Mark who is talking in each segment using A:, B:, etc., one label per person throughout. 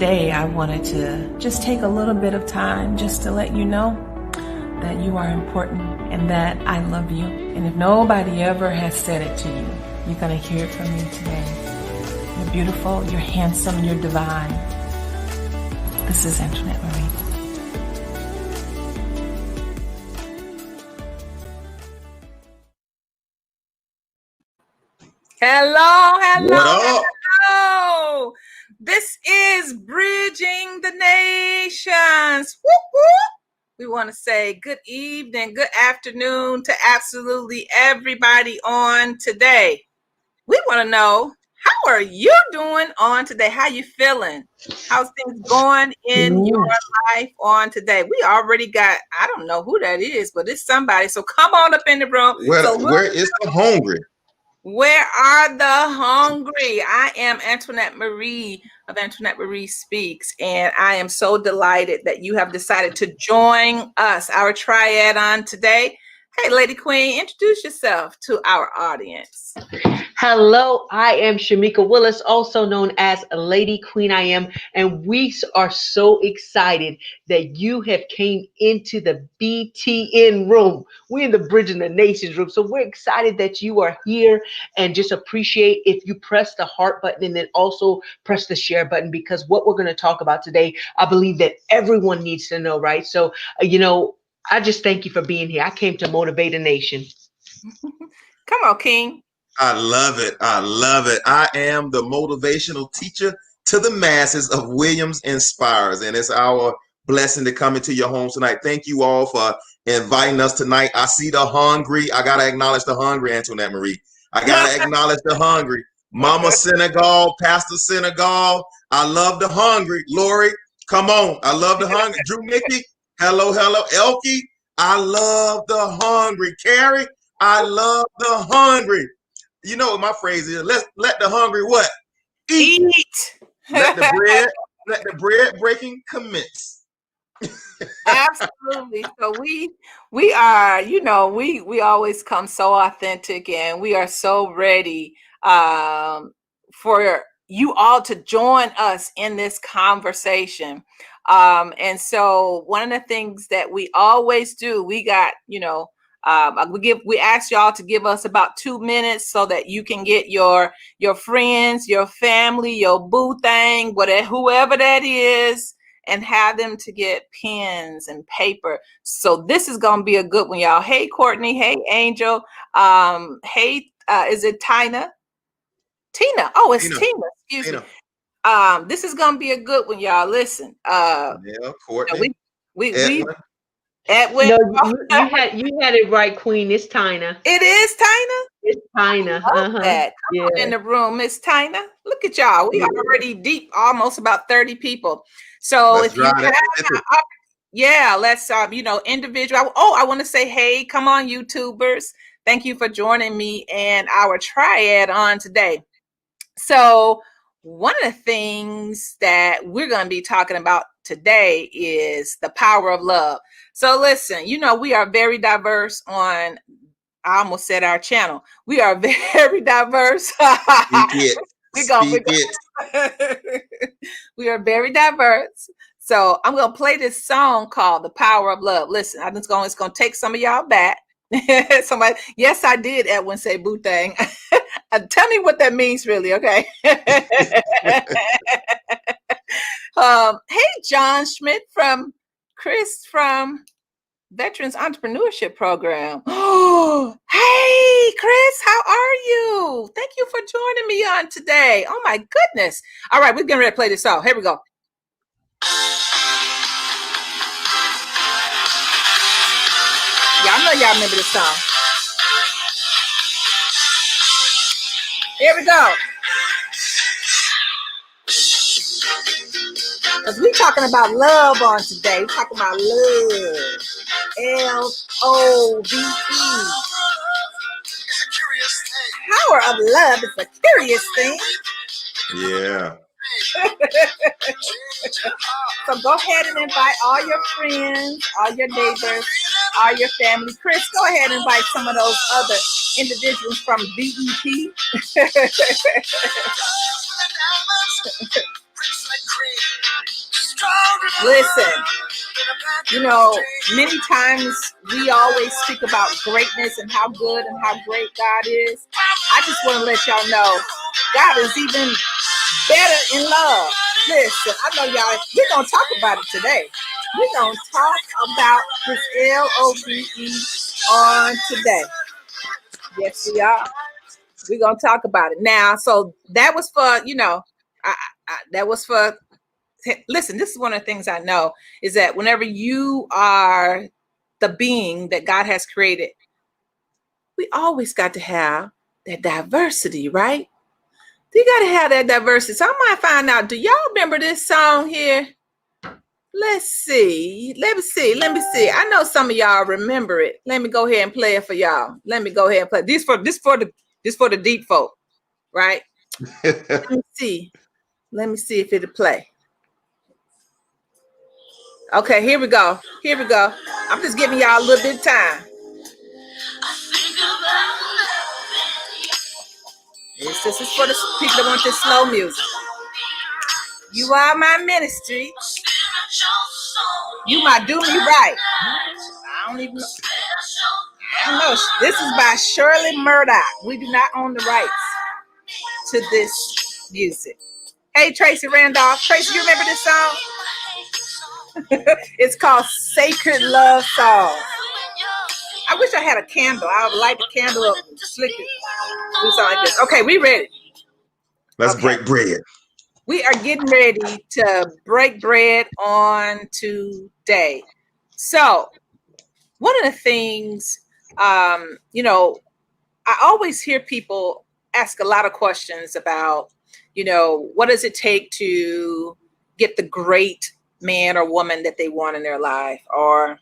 A: today I wanted to just take a little bit of time just to let you know that you are important and that I love you. And if nobody ever has said it to you, you're going to hear it from me today. You're beautiful, you're handsome, you're divine. This is Antoinette Marie.
B: Hello.
C: What up?
B: Hello. This is Bridging the Nations. Whoop, whoop. We want to say good evening, good afternoon to absolutely everybody on today. We want to know, how are you doing on today? How you feeling? How's things going in your life on today? We already got, I don't know who that is, but it's somebody. So come on up in the room.
C: Where is the hungry?
B: Where are the hungry? I am Antoinette Marie of Antoinette Marie Speaks, and I am so delighted that you have decided to join us, our triad on today. Hey, Lady Queen, introduce yourself to our audience.
D: Hello, I am Shamika Willis, also known as Lady Queen I Am, and we are so excited that you have came into the BTN room. We're in the Bridging the Nations room, so we're excited that you are here, and just appreciate if you press the heart button and then also press the share button, because what we're going to talk about today, I believe that everyone needs to know, right? So, I just thank you for being here. I came to motivate a nation.
B: Come on, King.
C: I love it. I love it. I am the motivational teacher to the masses of Williams Inspires, and it's our blessing to come into your homes tonight. Thank you all for inviting us tonight. I see the hungry. I got to acknowledge the hungry, Antoinette Marie. I got to acknowledge the hungry. Mama Senegal, Pastor Senegal. I love the hungry. Lori, come on. I love the hungry. Drew Mickey. Hello. Elkie, I love the hungry. Carrie, I love the hungry. You know what my phrase is? Let the hungry what? Eat. Let the bread breaking commence.
B: Absolutely. So we are, we always come so authentic, and we are so ready for you all to join us in this conversation. And so one of the things that we always do, we got, we ask y'all to give us about 2 minutes so that you can get your friends, your family, your boo thing, whatever, whoever that is, and have them to get pens and paper. So this is going to be a good one, y'all. Hey, Courtney. Hey, Angel. Hey, is it Tina? Oh, it's Tina. Excuse me. This is going to be a good one, y'all. Listen.
C: Courtney.
B: Edwin.
D: No, you had it right, Queen. It's Tina.
B: It is Tina?
D: It's Tina.
B: Come on in the room, Miss Tina. Look at y'all. We are already deep, almost about 30 people. So let's if you have, let's individual. I want to say, hey, come on, YouTubers. Thank you for joining me and our triad on today. So one of the things that we're going to be talking about today is the power of love. So listen, we are very diverse on, I almost said our channel. We are very diverse. We are very diverse. So I'm going to play this song called The Power of Love. Listen, it's going to take some of y'all back. Somebody, yes, I did, Edwin, say boo thing. Tell me what that means really, okay? Hey, John Schmidt from Veterans Entrepreneurship Program. Oh, hey, Chris, how are you? Thank you for joining me on today. Oh my goodness. All right, we're getting ready to play this song. Here we go. Y'all know y'all remember this song. Here we go. Because we're talking about love on today. We're talking about love. L-O-V-E. Power of love is a curious thing.
C: Yeah.
B: So go ahead and invite all your friends, all your neighbors, all your family. Chris, go ahead and invite some of those other individuals from VEP. Listen, you know, many times we always speak about greatness and how good and how great God is. I just want to let y'all know God is even better in love. Listen, I know y'all, we're going to talk about it today. We're going to talk about his LOVE on today. Yes, we are. We're going to talk about it now. So that was for, you know, that was for, listen, this is one of the things I know is that whenever you are the being that God has created, we always got to have that diversity, right? You got to have that diversity. So I might find out, do y'all remember this song here? Let's see. Let me see. I know some of y'all remember it. Let me go ahead and play it for y'all. Let me go ahead and play this for the deep folk, right? Let me see. Let me see if it'll play. Okay, here we go. Here we go. I'm just giving y'all a little bit of time. This is for the people that want this slow music. You are my ministry. You might do me right. I don't even know. I don't know. This is by Shirley Murdoch. We do not own the rights to this music. Hey, Tracy Randolph. Tracy, you remember this song? It's called Sacred Love Song. I wish I had a candle. I would light the candle up and flick it. Do something like this. Okay, we ready.
C: Let's break bread.
B: We are getting ready to break bread on today. So, one of the things, you know, I always hear people ask a lot of questions about, you know, what does it take to get the great man or woman that they want in their life? Or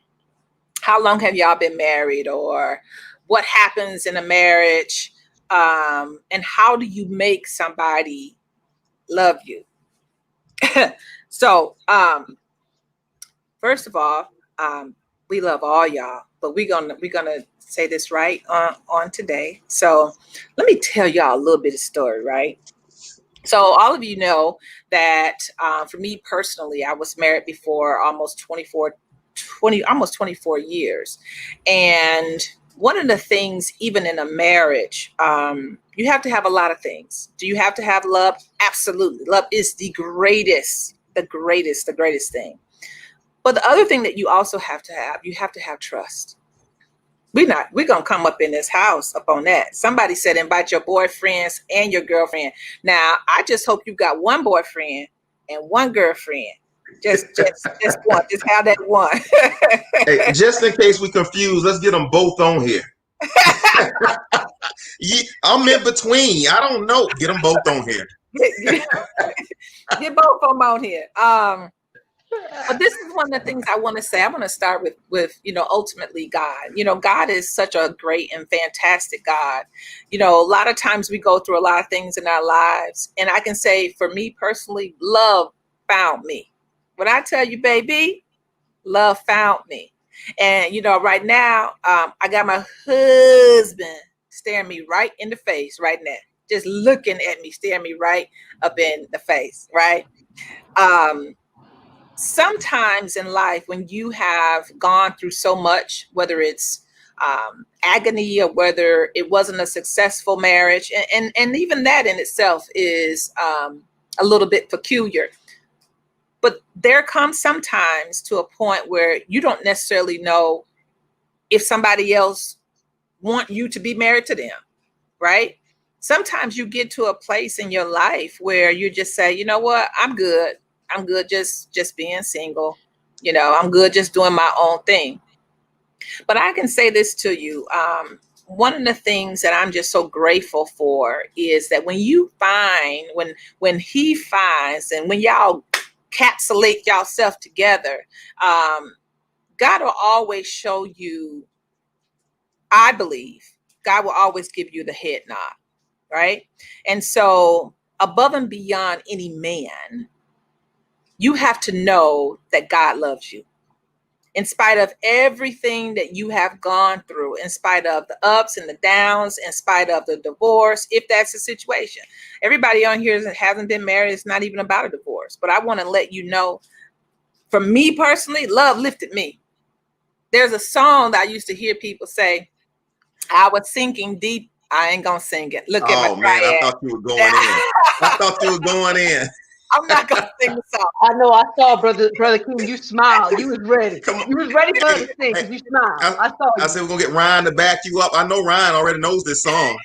B: how long have y'all been married? Or what happens in a marriage? And how do you make somebody love you? So, first of all, we love all y'all, but we're gonna say this right on today. So let me tell y'all a little bit of story, right? So all of you know that for me personally, I was married before almost 24 years. And one of the things, even in a marriage, you have to have a lot of things. Do you have to have love? Absolutely. Love is the greatest thing. But the other thing that you also have to have trust. We're gonna come up in this house up on that. Somebody said invite your boyfriends and your girlfriend. Now, I just hope you got one boyfriend and one girlfriend. Just one. Just have that one.
C: Hey, just in case we confused, let's get them both on here. Yeah, I'm in between. I don't know. Get them both on here.
B: Get both of them on here. But this is one of the things I want to say. I want to start with, you know, ultimately God. You know, God is such a great and fantastic God. You know, a lot of times we go through a lot of things in our lives. And I can say for me personally, love found me. When I tell you, baby, love found me. And, you know, right now, I got my husband staring me right in the face right now. Just looking at me, staring me right up in the face, right? Sometimes in life, when you have gone through so much, whether it's agony or whether it wasn't a successful marriage, and even that in itself is a little bit peculiar. But there comes sometimes to a point where you don't necessarily know if somebody else want you to be married to them, right? Sometimes you get to a place in your life where you just say, you know what, I'm good just being single. You know, I'm good just doing my own thing. But I can say this to you. One of the things that I'm just so grateful for is that when you find, when he finds, and when y'all encapsulate yourself together, God will always show you, I believe, God will always give you the head nod, right? And so above and beyond any man, you have to know that God loves you. In spite of everything that you have gone through, in spite of the ups and the downs, in spite of the divorce, if that's the situation. Everybody on here that hasn't been married, it's not even about a divorce. But I want to let you know for me personally, love lifted me. There's a song that I used to hear people say, I was sinking deep. I ain't gonna sing it. Look at my
C: Oh man, I
B: triad.
C: thought you were going in. I thought you were going in.
B: I'm not gonna sing the song.
D: I know. I saw brother King. You smiled. You was ready.
C: Come on.
D: You was ready for her to sing
C: Hey,
D: because you smiled. I saw
C: I
D: you.
C: said we're gonna get Ryan to back you up. I know Ryan already knows this song.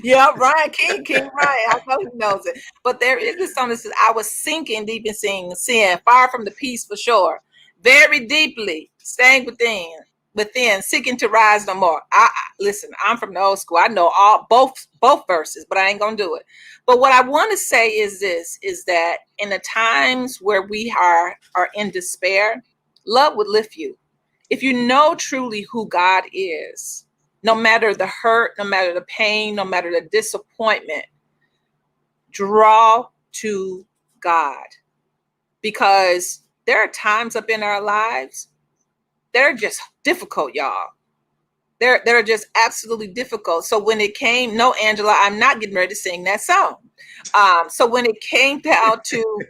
B: Yeah, Ryan King Ryan. I know he knows it. But there is this song that says, I was sinking deep in sin, far from the peaceful shore, very deeply, staying within, seeking to rise no more. Listen, I'm from the old school. I know both verses, but I ain't gonna do it. But what I want to say is this: is that in the times where we are in despair, love would lift you. If you know truly who God is, no matter the hurt, no matter the pain, no matter the disappointment, draw to God. Because there are times up in our lives that are just difficult, y'all. They're just absolutely difficult. So when it came, no, Angela, I'm not getting ready to sing that song. So when it came down to,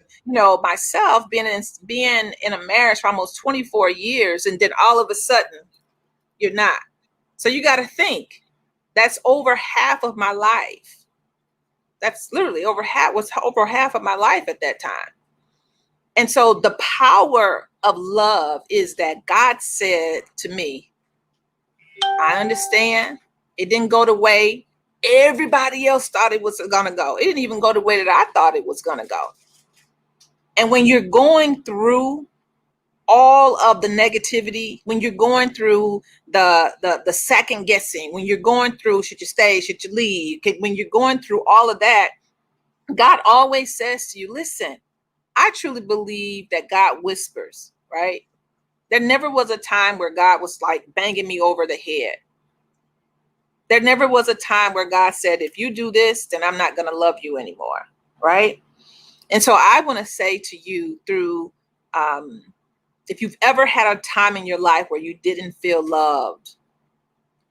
B: myself being in a marriage for almost 24 years, and then all of a sudden, you're not. So you got to think, that's over half of my life. That's literally over half of my life at that time. And so the power of love is that God said to me, I understand. It didn't go the way everybody else thought it was going to go. It didn't even go the way that I thought it was going to go. And when you're going through all of the negativity, when you're going through the second guessing, when you're going through, should you stay, should you leave? When you're going through all of that, God always says to you, listen, I truly believe that God whispers, right? There never was a time where God was like banging me over the head. There never was a time where God said, if you do this, then I'm not going to love you anymore, right? And so I want to say to you through, if you've ever had a time in your life where you didn't feel loved,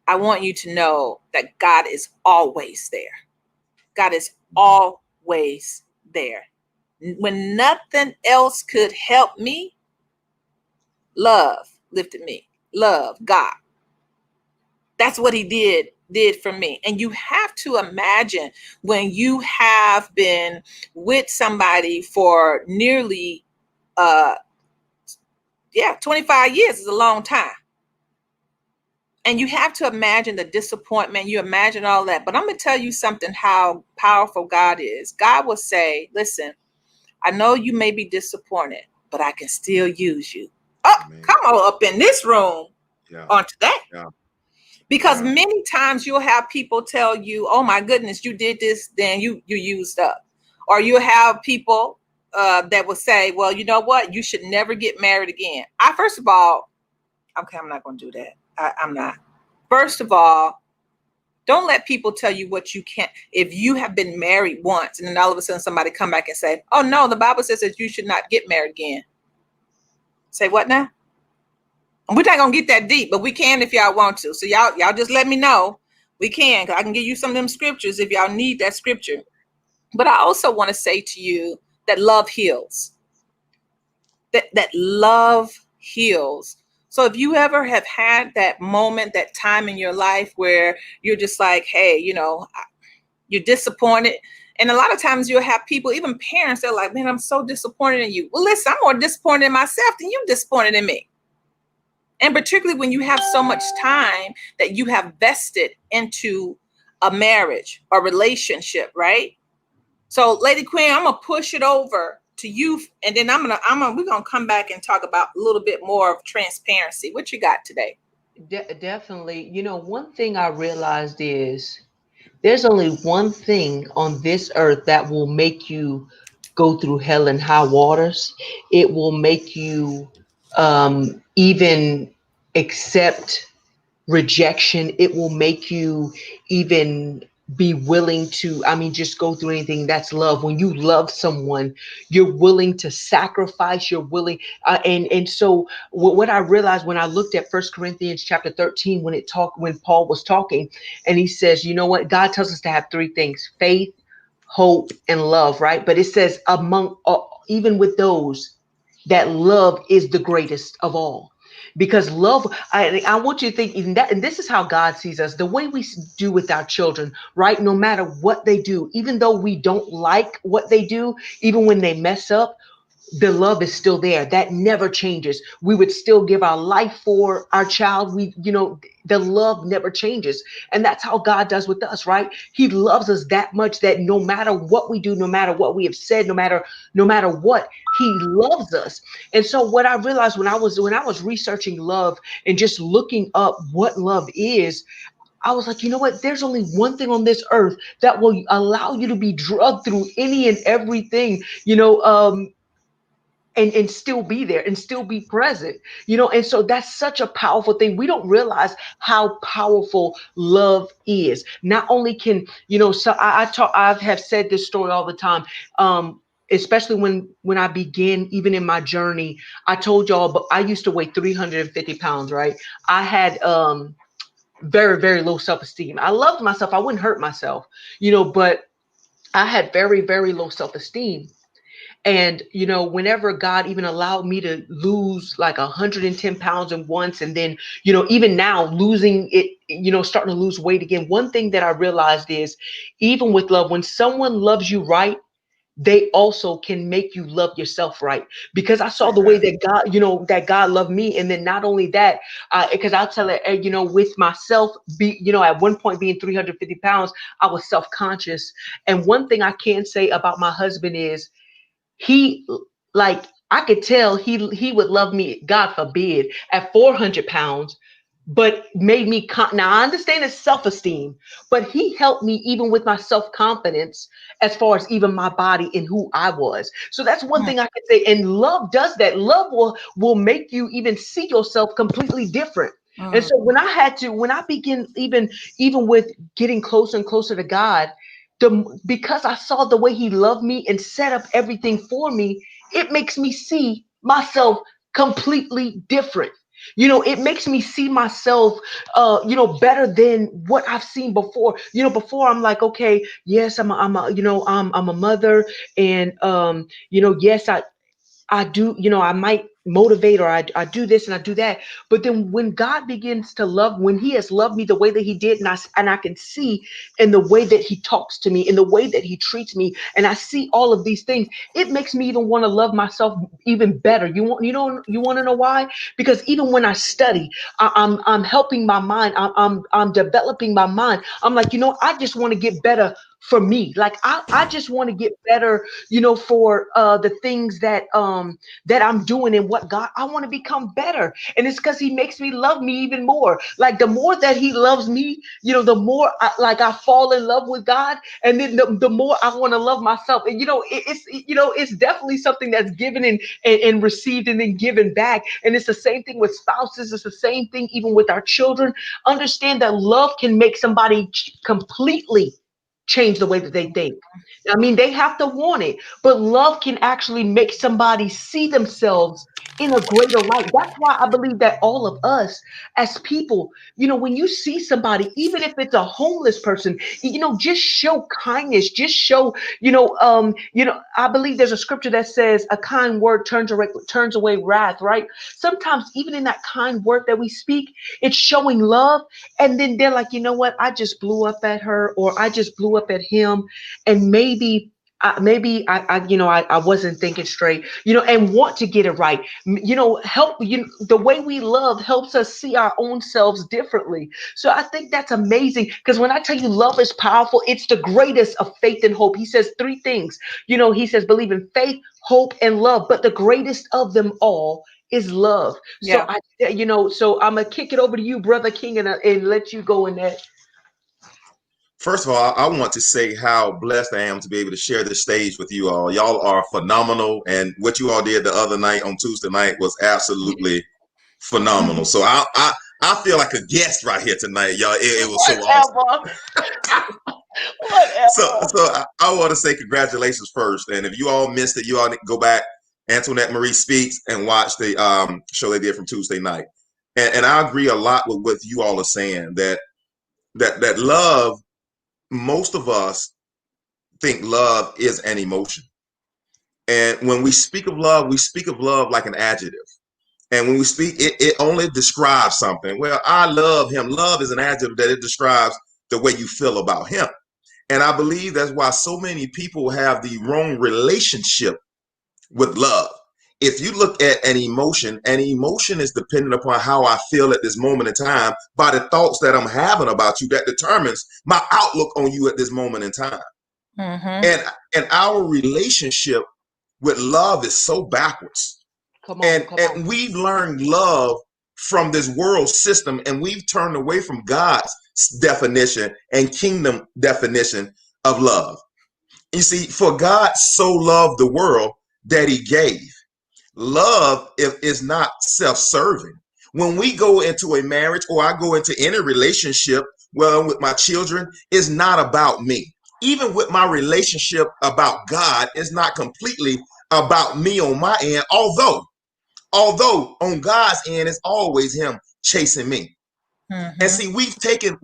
B: I want you to know that God is always there. God is always there. When nothing else could help me, love lifted me. Love, God. That's what he did for me. And you have to imagine when you have been with somebody for nearly 25 years is a long time. And you have to imagine the disappointment. You imagine all that. But I'm going to tell you something, how powerful God is. God will say, listen, I know you may be disappointed, but I can still use you. Oh, Amen. Come on up in this room on today. Yeah. Because many times you'll have people tell you, oh my goodness, you did this, then you used up. Or you'll have people that will say, well, you know what? You should never get married again. First of all, okay, I'm not going to do that. I'm not. First of all, don't let people tell you what you can't. If you have been married once and then all of a sudden somebody come back and say, oh no, the Bible says that you should not get married again. Say what now? We're not going to get that deep, but we can if y'all want to. So y'all just let me know. We can. I can give you some of them scriptures if y'all need that scripture. But I also want to say to you that love heals. That love heals. So if you ever have had that moment, that time in your life where you're just like, hey, you're disappointed. And a lot of times you'll have people, even parents, they're like, man, I'm so disappointed in you. Well, listen, I'm more disappointed in myself than you're disappointed in me. And particularly when you have so much time that you have vested into a marriage or relationship, right? So Lady Queen, I'm going to push it over to you. And then we're going to come back and talk about a little bit more of transparency. What you got today?
D: Definitely. One thing I realized is there's only one thing on this earth that will make you go through hell and high waters. It will make you even accept rejection. It will make you even be willing to, just go through anything. That's love. When you love someone, you're willing to sacrifice, you're willing. And so what I realized when I looked at 1 Corinthians chapter 13, when Paul was talking, and he says, you know what? God tells us to have three things: faith, hope, and love, right? But it says among even with those, that love is the greatest of all. Because love, I want you to think even that, and this is how God sees us, the way we do with our children, right? No matter what they do, even though we don't like what they do, even when they mess up, the love is still there. That never changes. We would still give our life for our child. The love never changes. And that's how God does with us, right? He loves us that much that no matter what we do, no matter what we have said, no matter what, he loves us. And so what I realized when I was researching love and just looking up what love is, I was like, you know what? There's only one thing on this earth that will allow you to be drugged through any and everything, and still be there and still be present, and so that's such a powerful thing. We don't realize how powerful love is. Not only can, so I have said this story all the time, especially when I began, even in my journey. I told y'all, but I used to weigh 350 pounds, right? I had very, very low self-esteem. I loved myself. I wouldn't hurt myself, but I had very, very low self-esteem. And, whenever God even allowed me to lose like 110 pounds at once, and then, even now losing it, starting to lose weight again, one thing that I realized is, even with love, when someone loves you right, they also can make you love yourself right. Because I saw the way that God loved me. And then not only that, because I'll tell it, with myself, at one point being 350 pounds, I was self-conscious. And one thing I can say about my husband is, he, like, I could tell he would love me, God forbid, at 400 pounds, but made me now I understand it's self-esteem, but he helped me even with my self-confidence, as far as even my body and who I was. So that's one thing I could say. And love does that. Love will make you even see yourself completely different. And so when I begin, even with getting closer and closer to God, because I saw the way he loved me and set up everything for me, it makes me see myself completely different. It makes me see myself, better than what I've seen before. Before I'm like, okay, yes, I'm a mother, and yes, I do, I might motivate, or I do this and I do that. But then when God begins to love, when he has loved me the way that he did, and I can see in the way that he talks to me, in the way that he treats me, and I see all of these things, it makes me even want to love myself even better. You want to know why? Because even when I study, I'm helping my mind. I'm developing my mind. I'm like, I just want to get better for me. Like I just want to get better, for the things that I'm doing, and what God, I want to become better. And it's because he makes me love me even more. Like the more that he loves me, the more I fall in love with God. And then the more I want to love myself. And it's definitely something that's given and received and then given back. And it's the same thing with spouses. It's the same thing even with our children. Understand that love can make somebody completely change the way that they think. I mean, they have to want it, but love can actually make somebody see themselves in a greater light. That's why I believe that all of us as people, when you see somebody, even if it's a homeless person, just show kindness, just show, I believe there's a scripture that says a kind word turns away wrath, right? Sometimes even in that kind word that we speak, it's showing love. And then they're like, you know what? I just blew up at her, or I just blew up at him. And maybe I wasn't thinking straight, and want to get it right. Help, the way we love helps us see our own selves differently. So I think that's amazing, because when I tell you love is powerful, it's the greatest of faith and hope. He says three things. He says, believe in faith, hope, and love, but the greatest of them all is love.
B: Yeah.
D: So I'm gonna kick it over to you, Brother King, and let you go in that.
C: First of all, I want to say how blessed I am to be able to share this stage with you all. Y'all are phenomenal, and what you all did the other night on Tuesday night was absolutely phenomenal. So I feel like a guest right here tonight, y'all. It was so awesome. So I want to say congratulations first, and if you all missed it, you all need to go back, Antoinette Marie Speaks, and watch the show they did from Tuesday night. And I agree a lot with what you all are saying, that love. Most of us think love is an emotion. And when we speak of love like an adjective. And when we speak, it only describes something. Well, I love him. Love is an adjective that it describes the way you feel about him. And I believe that's why so many people have the wrong relationship with love. If you look at an emotion is dependent upon how I feel at this moment in time by the thoughts that I'm having about you that determines my outlook on you at this moment in time.
B: Mm-hmm.
C: And our relationship with love is so backwards.
D: Come on.
C: And we've learned love from this world system, and we've turned away from God's definition and kingdom definition of love. You see, for God so loved the world that he gave. Love is not self-serving. When we go into a marriage or I go into any relationship, well, with my children, it's not about me. Even with my relationship about God, it's not completely about me on my end, although on God's end, it's always him chasing me.
B: Mm-hmm.
C: And see, we've taken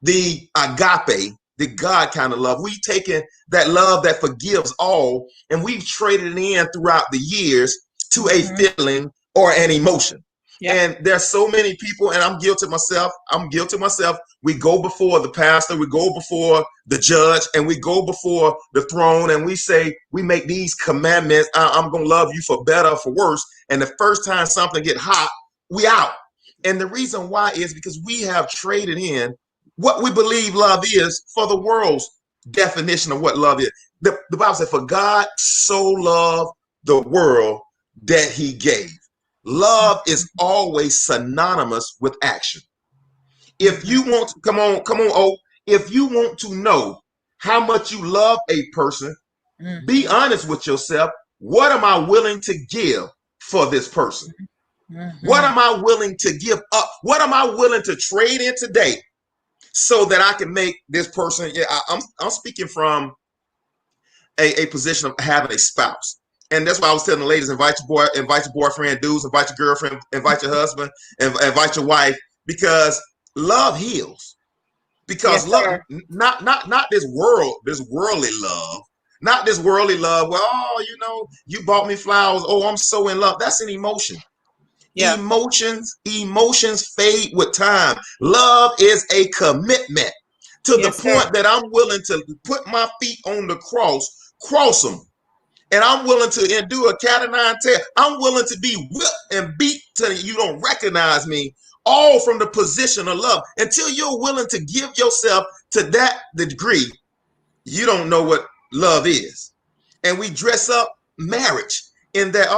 C: the agape, the God kind of love. We've taken that love that forgives all, and we've traded it in throughout the years to a feeling or an emotion.
B: Yep.
C: And there's so many people, and I'm guilty myself. We go before the pastor, we go before the judge, and we go before the throne, and we say, we make these commandments. I'm going to love you for better or for worse. And the first time something get hot, we out. And the reason why is because we have traded in what we believe love is for the world's definition of what love is. The Bible said, for God so loved the world that he gave. Love is always synonymous with action. If you want to, come on, oh, if you want to know how much you love a person, be honest with yourself. What am I willing to give for this person? What am I willing to give up? What am I willing to trade in today so that I can make this person? Yeah, I'm speaking from a position of having a spouse. And that's why I was telling the ladies, invite your boyfriend, dudes, invite your girlfriend, invite your husband, and invite your wife, because love heals. Because love, not this worldly love, not this worldly love. Well, oh, you bought me flowers. Oh, I'm so in love. That's an emotion. Yeah. Emotions fade with time. Love is a commitment to the point that I'm willing to put my feet on the cross them. And I'm willing to endure a cat of nine tails. I'm willing to be whipped and beat till you don't recognize me, all from the position of love. Until you're willing to give yourself to that degree, you don't know what love is. And we dress up marriage in that,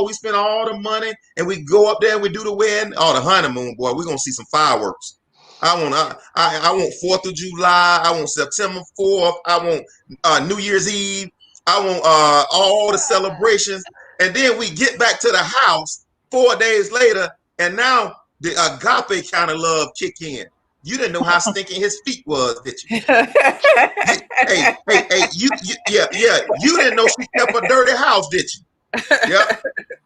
C: we spend all the money and we go up there and we do the wedding, the honeymoon, boy, we're going to see some fireworks. I want 4th of July. I want September 4th. I want New Year's Eve. I want all the celebrations. And then we get back to the house 4 days later, and now the agape kind of love kick in. You didn't know how stinking his feet was, did you? hey, you didn't know she kept a dirty house, did you? Yeah.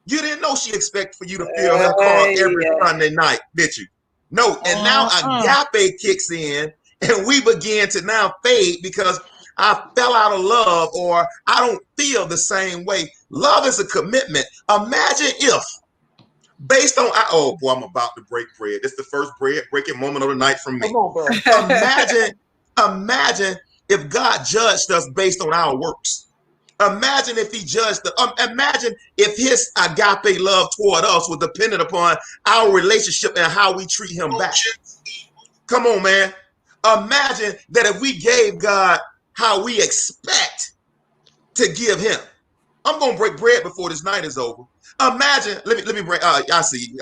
C: You didn't know she expected for you to fill her car every Sunday night, did you? No. And now agape kicks in, and we begin to now fade because I fell out of love, or I don't feel the same way. Love is a commitment. Imagine if, based on, I'm about to break bread. This is the first breaking moment of the night from me.
D: Come on, bro.
C: Imagine if God judged us based on our works. Imagine if he judged imagine if his agape love toward us was dependent upon our relationship and how we treat him back. Come on, man. Imagine that if we gave God how we expect to give him. I'm going to break bread before this night is over. Imagine, let me break, I see,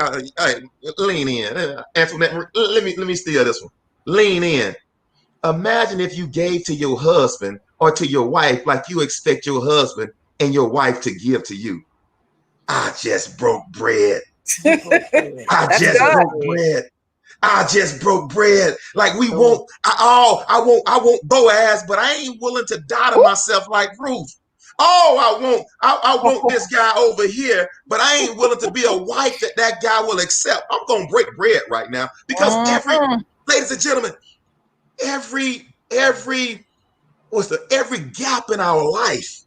C: lean in. Antoinette, let me steal this one. Lean in. Imagine if you gave to your husband or to your wife like you expect your husband and your wife to give to you. I just broke bread. I just broke bread. Like I want Boaz, but I ain't willing to die to myself like Ruth. I want this guy over here, but I ain't willing to be a wife that guy will accept. I'm gonna break bread right now because ladies and gentlemen, every gap in our life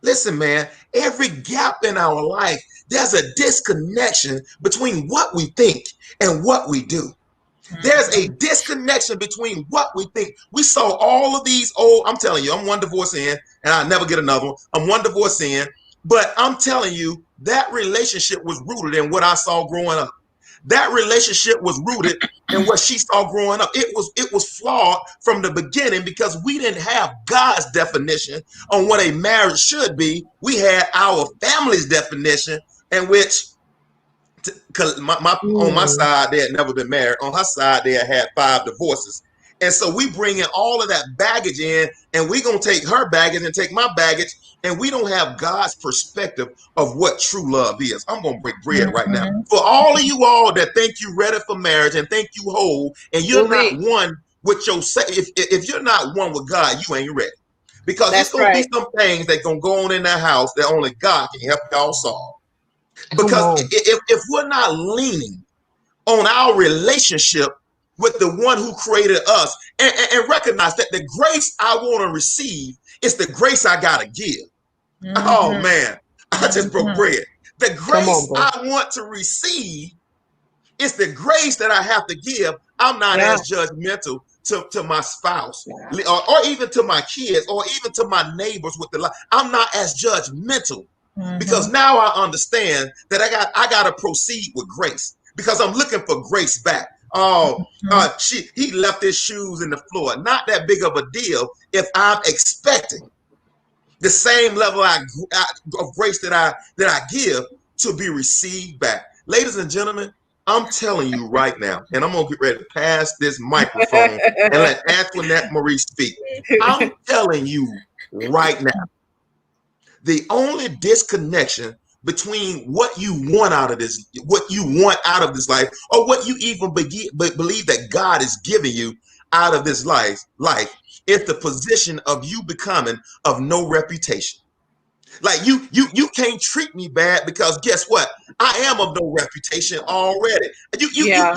C: Listen, man, every gap in our life, there's a disconnection between what we think and what we do. There's a disconnection between what we think. We saw all of these old, I'm telling you, I'm one divorce in, and I'll never get another one. I'm one divorce in, but I'm telling you, that relationship was rooted in what I saw growing up. That relationship was rooted in what she saw growing up. It was flawed from the beginning because we didn't have God's definition on what a marriage should be. We had our family's definition, in which on my side they had never been married. On her side they had 5 divorces, and so we bring in all of that baggage in, and we gonna take her baggage and take my baggage, and we don't have God's perspective of what true love is. I'm gonna break bread right now for all of you all that think you ready for marriage and think you whole, and you're not one with your. If you're not one with God, you ain't ready, because there's gonna be some things that gonna go on in that house that only God can help y'all solve. Because if we're not leaning on our relationship with the one who created us, and recognize that the grace I want to receive is the grace I got to give. Oh, man, I just broke bread. The grace I want to receive is the grace that I have to give. I'm not as judgmental to my spouse or even to my kids or even to my neighbors with the life. I'm not as judgmental. Because now I understand that I got to proceed with grace, because I'm looking for grace back. Oh, he left his shoes in the floor. Not that big of a deal if I'm expecting the same level of grace that I give to be received back. Ladies and gentlemen, I'm telling you right now, and I'm gonna get ready to pass this microphone and let Antoinette Marie speak. I'm telling you right now, the only disconnection between what you want out of this, life, or what you even believe that God is giving you out of this life, is the position of you becoming of no reputation. Like you can't treat me bad, because guess what? I am of no reputation already. You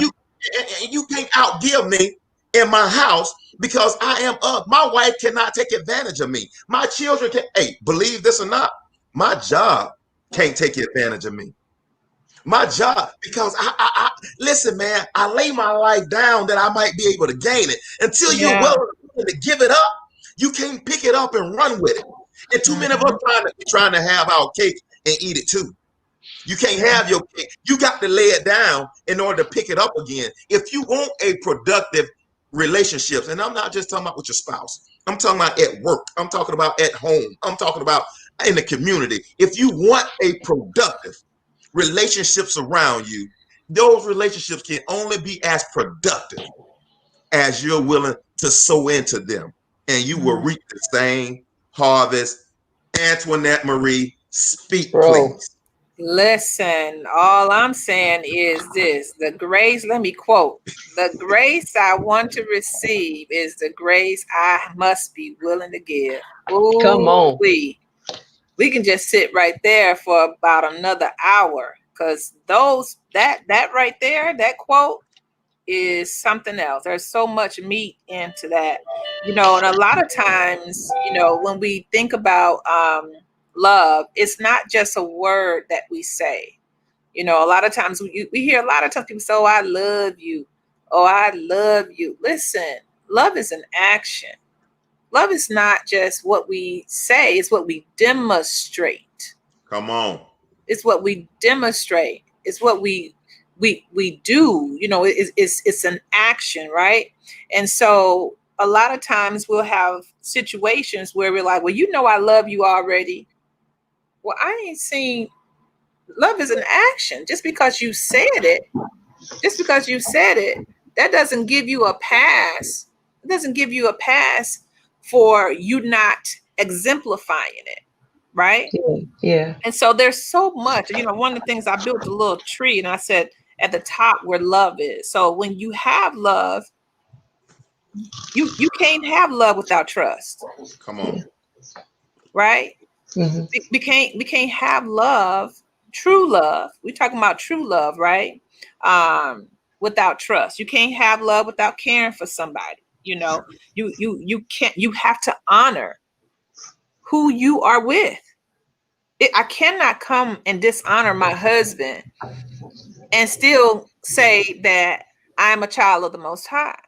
C: can't outgive me in my house, because I am of. My wife cannot take advantage of me. My children can. Hey, believe this or not, my job can't take advantage of me. My job, because I listen, man, I lay my life down that I might be able to gain it. Until you're willing to give it up, you can't pick it up and run with it. And too many of us trying to have our cake and eat it too. You can't have your cake. You got to lay it down in order to pick it up again. If you want a productive relationships, and I'm not just talking about with your spouse, I'm talking about at work, I'm talking about at home, I'm talking about in the community. If you want a productive relationships around you, those relationships can only be as productive as you're willing to sow into them, and you will reap the same harvest. Antoinette Marie, speak, please.
B: Listen, all I'm saying is this: the grace, let me quote, the grace I want to receive is the grace I must be willing to give. Ooh,
D: come on.
B: We can just sit right there for about another hour, because that right there, that quote is something else. There's so much meat into that, and a lot of times, when we think about love, it's not just a word that we say. A lot of times we hear a lot of times people say, "Oh, I love you. Oh, I love you." Listen, love is an action. Love is not just what we say, it's what we demonstrate.
C: Come on.
B: It's what we demonstrate. It's what we do. It's an action, right? And so a lot of times we'll have situations where we're like, "Well, I love you already." Well, I ain't seen. Love is an action. Just because you said it, that doesn't give you a pass. It doesn't give you a pass for you not exemplifying it, right?
D: Yeah.
B: And so there's so much. One of the things, I built a little tree, and I said at the top where love is. So when you have love, you can't have love without trust.
C: Come on.
B: Right?
D: Mm-hmm.
B: We can't have love, true love. We're talking about true love, right? Without trust. You can't have love without caring for somebody. You can't. You have to honor who you are with. I cannot come and dishonor my husband and still say that I'm a child of the Most High.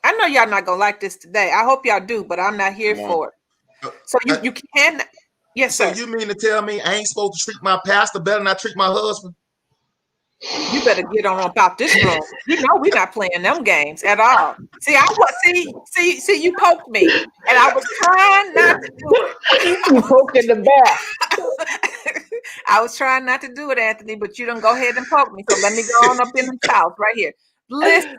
B: I know y'all not gonna like this today. I hope y'all do, but I'm not here for it. So you can. Yes,
C: so
B: sir.
C: you mean to tell me I ain't supposed to treat my pastor better than I treat my husband?
B: You better get on about this room. You know we're not playing them games at all. See, you poked me, and I was trying not to do it.
D: You poked in the back.
B: I was trying not to do it, Anthony, but you don't go ahead and poke me. So let me go on up in the house right here. Listen,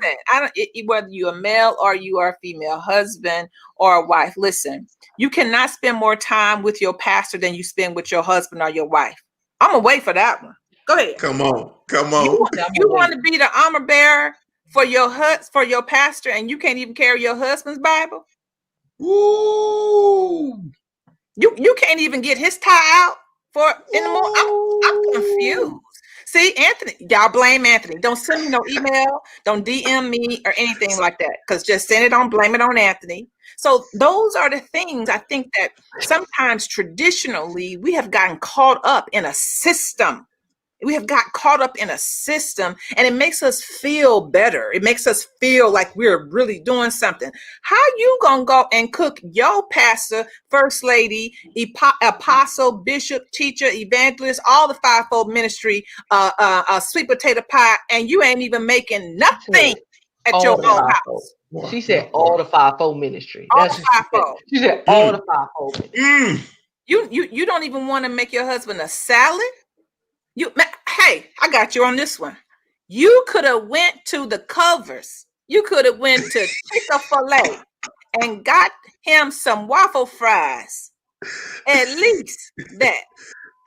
B: whether you're a male or you are a female, husband or a wife, listen, you cannot spend more time with your pastor than you spend with your husband or your wife. I'm gonna wait for that one. Go ahead.
C: Come on.
B: You want to be the armor bearer for your pastor, and you can't even carry your husband's Bible?
C: Ooh.
B: You can't even get his tie out for in the morning. I'm confused. See, Anthony, y'all blame Anthony. Don't send me no email. Don't DM me or anything like that. Because just send it on, blame it on Anthony. So those are the things I think that sometimes traditionally we have gotten caught up in a system. We have got caught up in a system, and it makes us feel better. It makes us feel like we're really doing something. How you gonna go and cook your pastor, first lady, apostle, bishop, teacher, evangelist, all the fivefold ministry, sweet potato pie, and you ain't even making nothing at your own house?
D: She said all the fivefold ministry.
B: All the fivefold.
D: She said all the fivefold ministry.
B: You don't even want to make your husband a salad? Hey, I got you on this one. You could have went to the Covers. You could have went to Chick-fil-A and got him some waffle fries. At least that.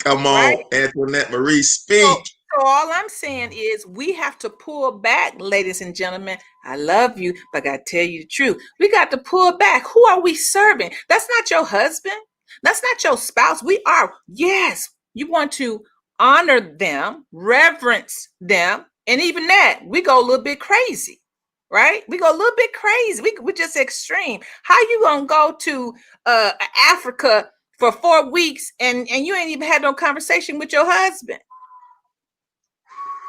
C: Come on, right? Antoinette Marie, speak.
B: So all I'm saying is we have to pull back, ladies and gentlemen. I love you, but I gotta tell you the truth. We got to pull back. Who are we serving? That's not your husband. That's not your spouse. Yes, you want to honor them, reverence them, and even that, we go a little bit crazy, right? We go a little bit crazy. We're just extreme. How you gonna go to Africa for 4 weeks and you ain't even had no conversation with your husband?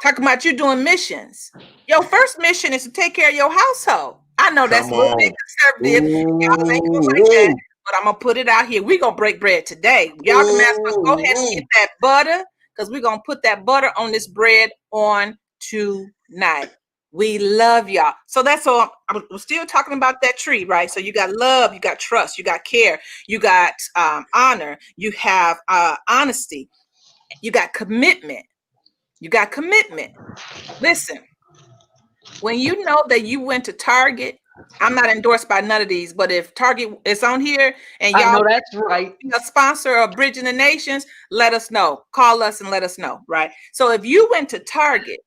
B: Talking about you doing missions. Your first mission is to take care of your household. I know that's a little bit conservative. Y'all ain't gonna like that, but I'm gonna put it out here. We're gonna break bread today. Y'all can go ahead and get that butter, because we're going to put that butter on this bread on tonight. We love y'all. So that's all. I'm still talking about that tree, right? So you got love, you got trust, you got care, you got honor, you have honesty, you got commitment. You got commitment. Listen, when you know that you went to Target, I'm not endorsed by none of these, but if Target is on here and y'all
D: know that's right,
B: a sponsor of Bridging the Nations, let us know. Call us and let us know, right? So if you went to Target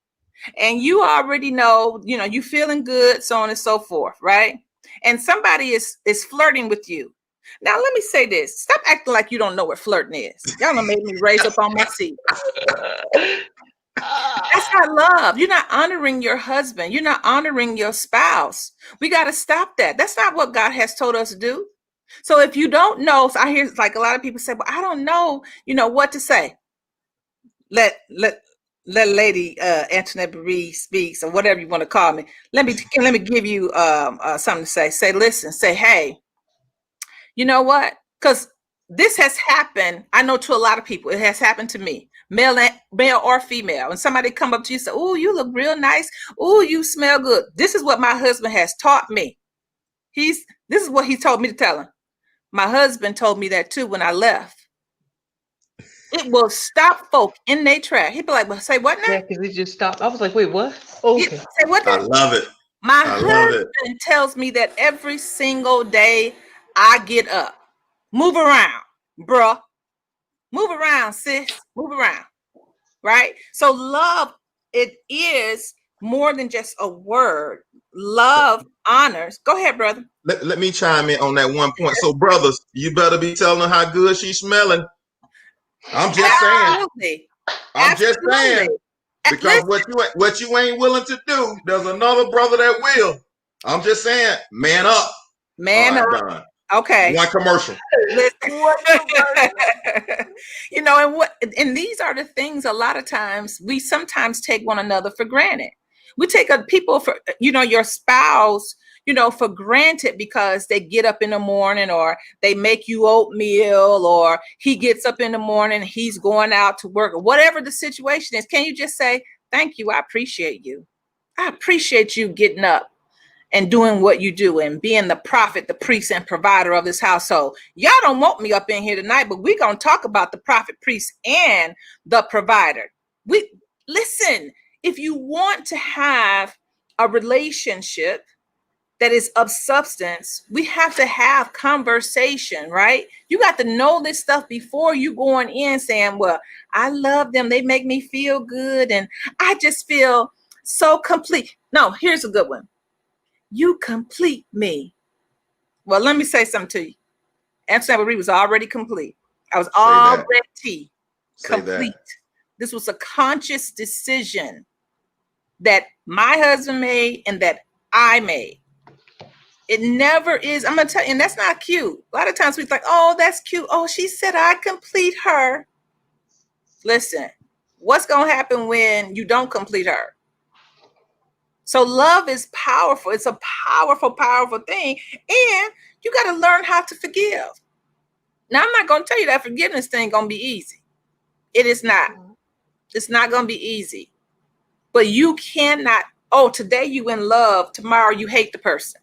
B: and you already know, you feeling good, so on and so forth, right? And somebody is flirting with you. Now, let me say this. Stop acting like you don't know what flirting is. Y'all done made me raise up on my seat. That's not love. You're not honoring your husband. You're not honoring your spouse. We got to stop that. That's not what God has told us to do. So if you don't know, so I hear like a lot of people say, well, I don't know, what to say. Let Lady Antoinette Marie speaks, or whatever you want to call me. Let me give you something to say. Say, listen, say, hey, you know what? Because this has happened. I know to a lot of people. It has happened to me. Male or female, and somebody come up to you and say, oh, you look real nice. Oh, you smell good. This is what my husband has taught me. This is what he told me to tell him. My husband told me that too when I left. It will stop folk in their track. He'd be like, well, say what now?
D: Yeah, because it just stopped. I was like, wait, what? Oh, okay.
B: Say what now?
C: I love it.
B: My husband tells me that every single day I get up. Move around, bruh. Move around, sis. Move around. Right? So love, it is more than just a word. Love honors. Go ahead, brother.
C: Let me chime in on that one point. So, brothers, you better be telling her how good she's smelling. I'm just saying. I'm just saying. Because what you ain't willing to do, there's another brother that will. I'm just saying, man up.
B: Man up.
C: Done.
B: Okay.
C: One commercial.
B: You know, and these are the things a lot of times we sometimes take one another for granted. We take people for, your spouse, for granted because they get up in the morning or they make you oatmeal or he gets up in the morning, he's going out to work or whatever the situation is. Can you just say, thank you, I appreciate you. I appreciate you getting up and doing what you do and being the prophet, the priest, and provider of this household. Y'all don't want me up in here tonight, but we're going to talk about the prophet, priest, and the provider. Listen, if you want to have a relationship that is of substance, we have to have conversation, right? You got to know this stuff before you going in saying, well, I love them. They make me feel good. And I just feel so complete. No, here's a good one. You complete me. Well, let me say something to you. Antoinette Marie was already complete. I was already complete. This was a conscious decision that my husband made and that I made. It never is. I'm going to tell you, and that's not cute. A lot of times we think, oh, that's cute. Oh, she said I complete her. Listen, what's going to happen when you don't complete her? So love is powerful. It's a powerful, powerful thing. And you got to learn how to forgive. Now, I'm not going to tell you that forgiveness thing going to be easy. It is not. It's not going to be easy. But you cannot, today you in love, tomorrow you hate the person.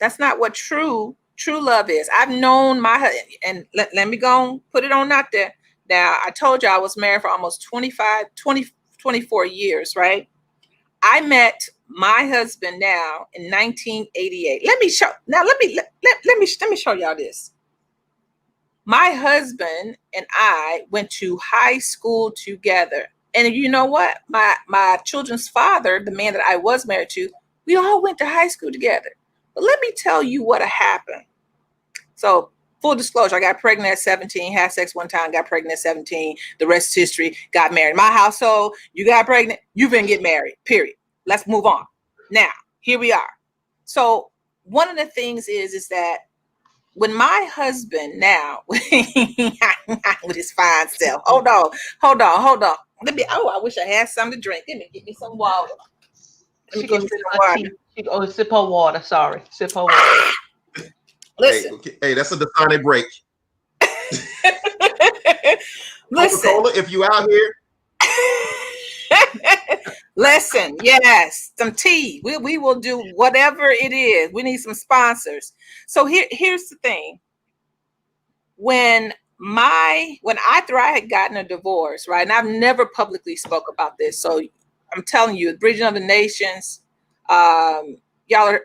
B: That's not what true love is. I've known my husband, and let me go and put it on out there. Now, I told you I was married for almost 24 years, right? I met my husband now in 1988. Let me show y'all this. My husband and I went to high school together. And you know what? My children's father, the man that I was married to, we all went to high school together. But let me tell you what happened. So full disclosure, I got pregnant at 17, had sex one time, got pregnant at 17. The rest is history, got married. My household, you got pregnant, you didn't get married, period. Let's move on. Now, here we are. So one of the things is that when my husband now, with his fine self, hold on. I wish I had something to drink. Give me some water.
D: She goes sip her water. Sorry, sip her water.
B: Listen.
C: Hey, that's a Dasani break.
B: Listen.
C: Coca-Cola, if you out here.
B: Listen, yes, some tea. We will do whatever it is. We need some sponsors. So here's the thing. When after I had gotten a divorce, right, and I've never publicly spoke about this, so I'm telling you, Bridging of the Nations, y'all are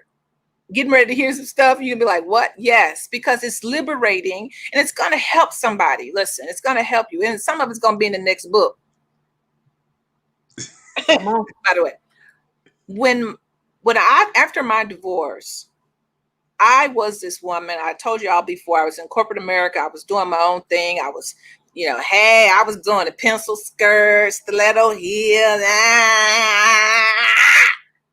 B: getting ready to hear some stuff. You can be like, what? Yes, because it's liberating and it's going to help somebody. Listen, it's going to help you. And some of it's going to be in the next book. By the way, after my divorce, I was this woman. I told y'all before, I was in corporate America. I was doing my own thing. I was, I was doing the pencil skirt, stiletto heels.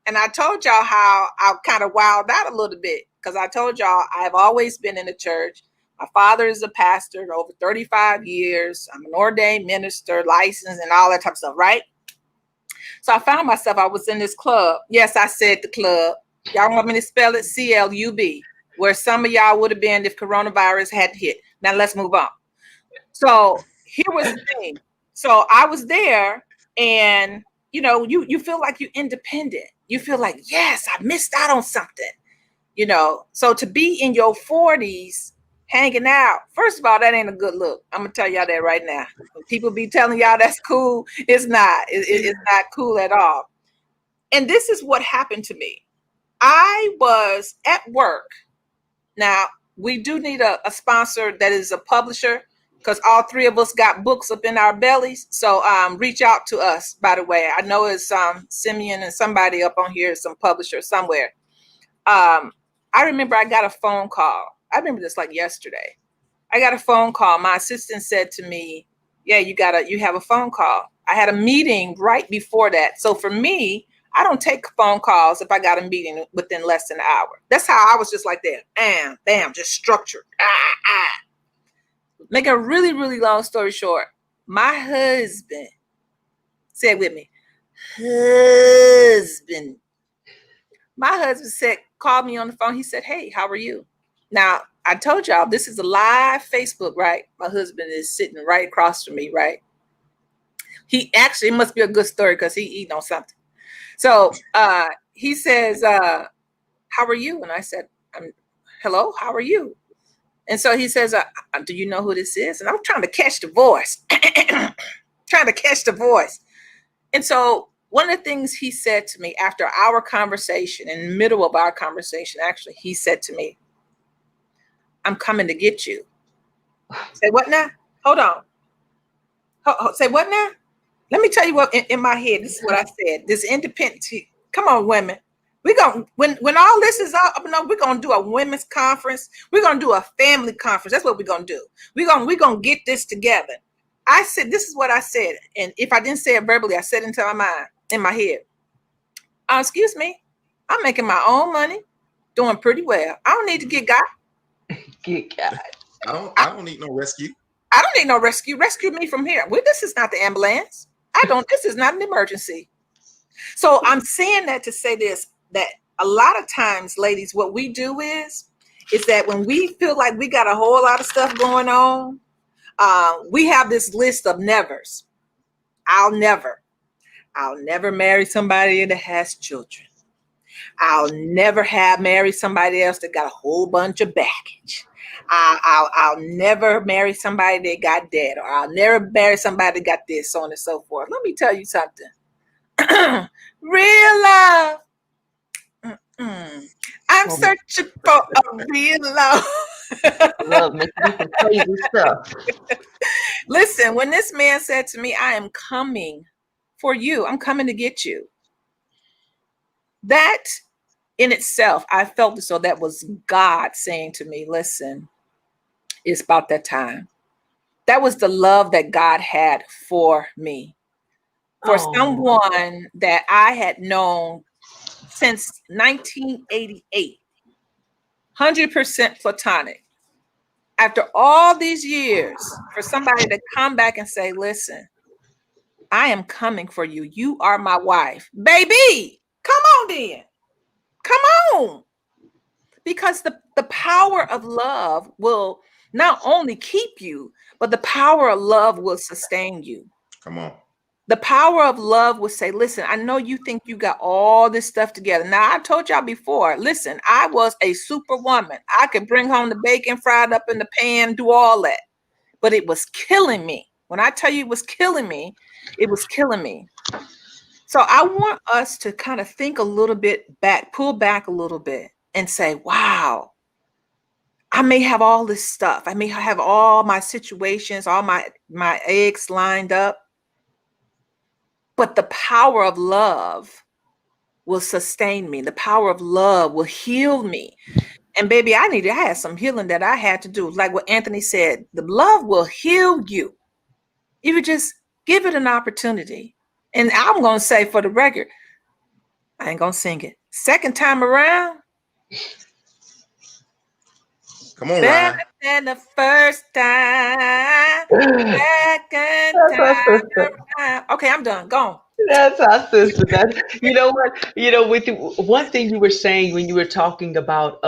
B: And I told y'all how I kind of wilded out a little bit because I told y'all I've always been in the church. My father is a pastor over 35 years. I'm an ordained minister, licensed, and all that type of stuff, right? So I found myself, I was in this club. Yes, I said the club. Y'all want me to spell it? CLUB, where some of y'all would have been if coronavirus hadn't hit. Now let's move on. So here was the thing. So I was there and, you feel like you're independent. You feel like, yes, I missed out on something, So to be in your 40s hanging out, first of all, that ain't a good look. I'm going to tell y'all that right now. When people be telling y'all that's cool, it's not. It's not cool at all. And this is what happened to me. I was at work. Now, we do need a sponsor that is a publisher because all three of us got books up in our bellies. So reach out to us, by the way. I know it's Simeon and somebody up on here, some publisher somewhere. I remember I got a phone call. I remember this like yesterday. I got a phone call. My assistant said to me, yeah, you have a phone call. I had a meeting right before that. So for me, I don't take phone calls if I got a meeting within less than an hour. That's how I was just like that. Bam, just structured. make a really, really long story short, my husband, say it with me, husband. My husband said, called me on the phone. He said, hey, how are you? Now, I told y'all this is a live Facebook, right? My husband is sitting right across from me, right? He actually, it must be a good story because he eating on something. So he says, how are you? And I said, hello, how are you? And so he says, do you know who this is? And I'm trying to catch the voice, trying to catch the voice. And so one of the things he said to me after our conversation, in the middle of our conversation, actually, he said to me, I'm coming to get you. Say what now? Hold on. Say what now? Let me tell you what in my head, this is what I said. This independent, come on, women. We're going when all this is up, we're gonna do a women's conference. We're gonna do a family conference. That's what we're gonna do. We're gonna get this together. I said, this is what I said. And if I didn't say it verbally, I said it into my mind, in my head. Excuse me, I'm making my own money, doing pretty well. I don't need to get God.
D: Get God.
C: I don't need no rescue.
B: I don't need no rescue. Rescue me from here. Well, this is not the ambulance. This is not an emergency. So I'm saying that to say this, that a lot of times, ladies, what we do is that when we feel like we got a whole lot of stuff going on, we have this list of nevers. I'll never marry somebody that has children. I'll never marry somebody else that got a whole bunch of baggage. I'll never marry somebody that got dead, or I'll never marry somebody that got this, so on and so forth. Let me tell you something. Real love. I'm searching for a real love.
D: Love makes me some crazy stuff.
B: Listen, when this man said to me, I am coming for you, I'm coming to get you. That in itself, I felt as though that was God saying to me, listen, it's about that time. That was the love that God had for me. For someone that I had known since 1988, 100% platonic. After all these years, for somebody to come back and say, listen, I am coming for you. You are my wife. Baby, come on then. Come on. Because the power of love will not only keep you, but the power of love will sustain you.
C: Come on.
B: The power of love will say, listen, I know you think you got all this stuff together. Now, I told y'all before, listen, I was a superwoman. I could bring home the bacon fried up in the pan, do all that. But it was killing me. When I tell you it was killing me, it was killing me. So I want us to kind of think a little bit back, pull back a little bit and say, wow, I may have all this stuff. I may have all my situations, all my eggs lined up. But the power of love will sustain me. The power of love will heal me. And baby, I had some healing that I had to do. Like what Anthony said, the love will heal you. If you just give it an opportunity. And I'm going to say for the record, I ain't going to sing it. Second time around.
C: Come on,
B: better
C: Ryan.
B: than the first time. Second time around. Okay, I'm done. Go on.
D: That's our sister. You know what? With one thing you were saying when you were talking about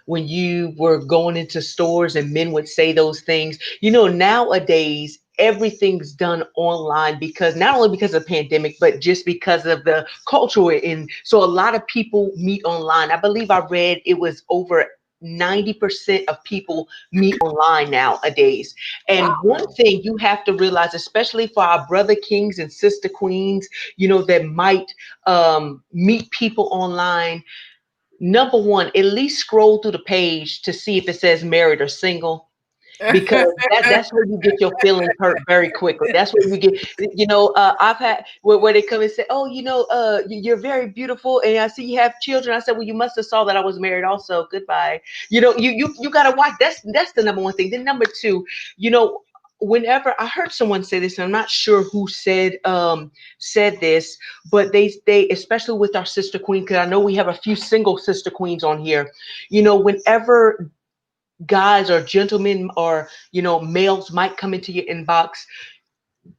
D: when you were going into stores and men would say those things. Nowadays everything's done online because not only because of the pandemic, but just because of the culture we're in. So a lot of people meet online. I believe I read it was over 90% of people meet online nowadays. And one thing you have to realize, especially for our brother kings and sister queens, that might meet people online. Number one, at least scroll through the page to see if it says married or single. Because that's where you get your feelings hurt very quickly. That's where you get, I've had where they come and say, oh, you're very beautiful. And I see you have children. I said, well, you must have saw that I was married also. Goodbye. You got to watch. That's the number one thing. Then number two, whenever I heard someone say this, and I'm not sure who said this, but they especially with our sister queen, because I know we have a few single sister queens on here, whenever guys or gentlemen or males might come into your inbox,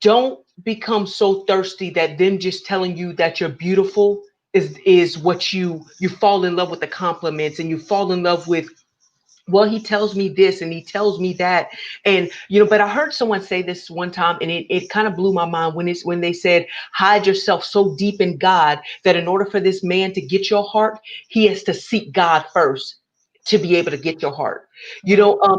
D: don't become so thirsty that them just telling you that you're beautiful is what you fall in love with the compliments, and you fall in love with, well, he tells me this and he tells me that. And but I heard someone say this one time, and it kind of blew my mind when they said, hide yourself so deep in God that in order for this man to get your heart, he has to seek God first to be able to get your heart.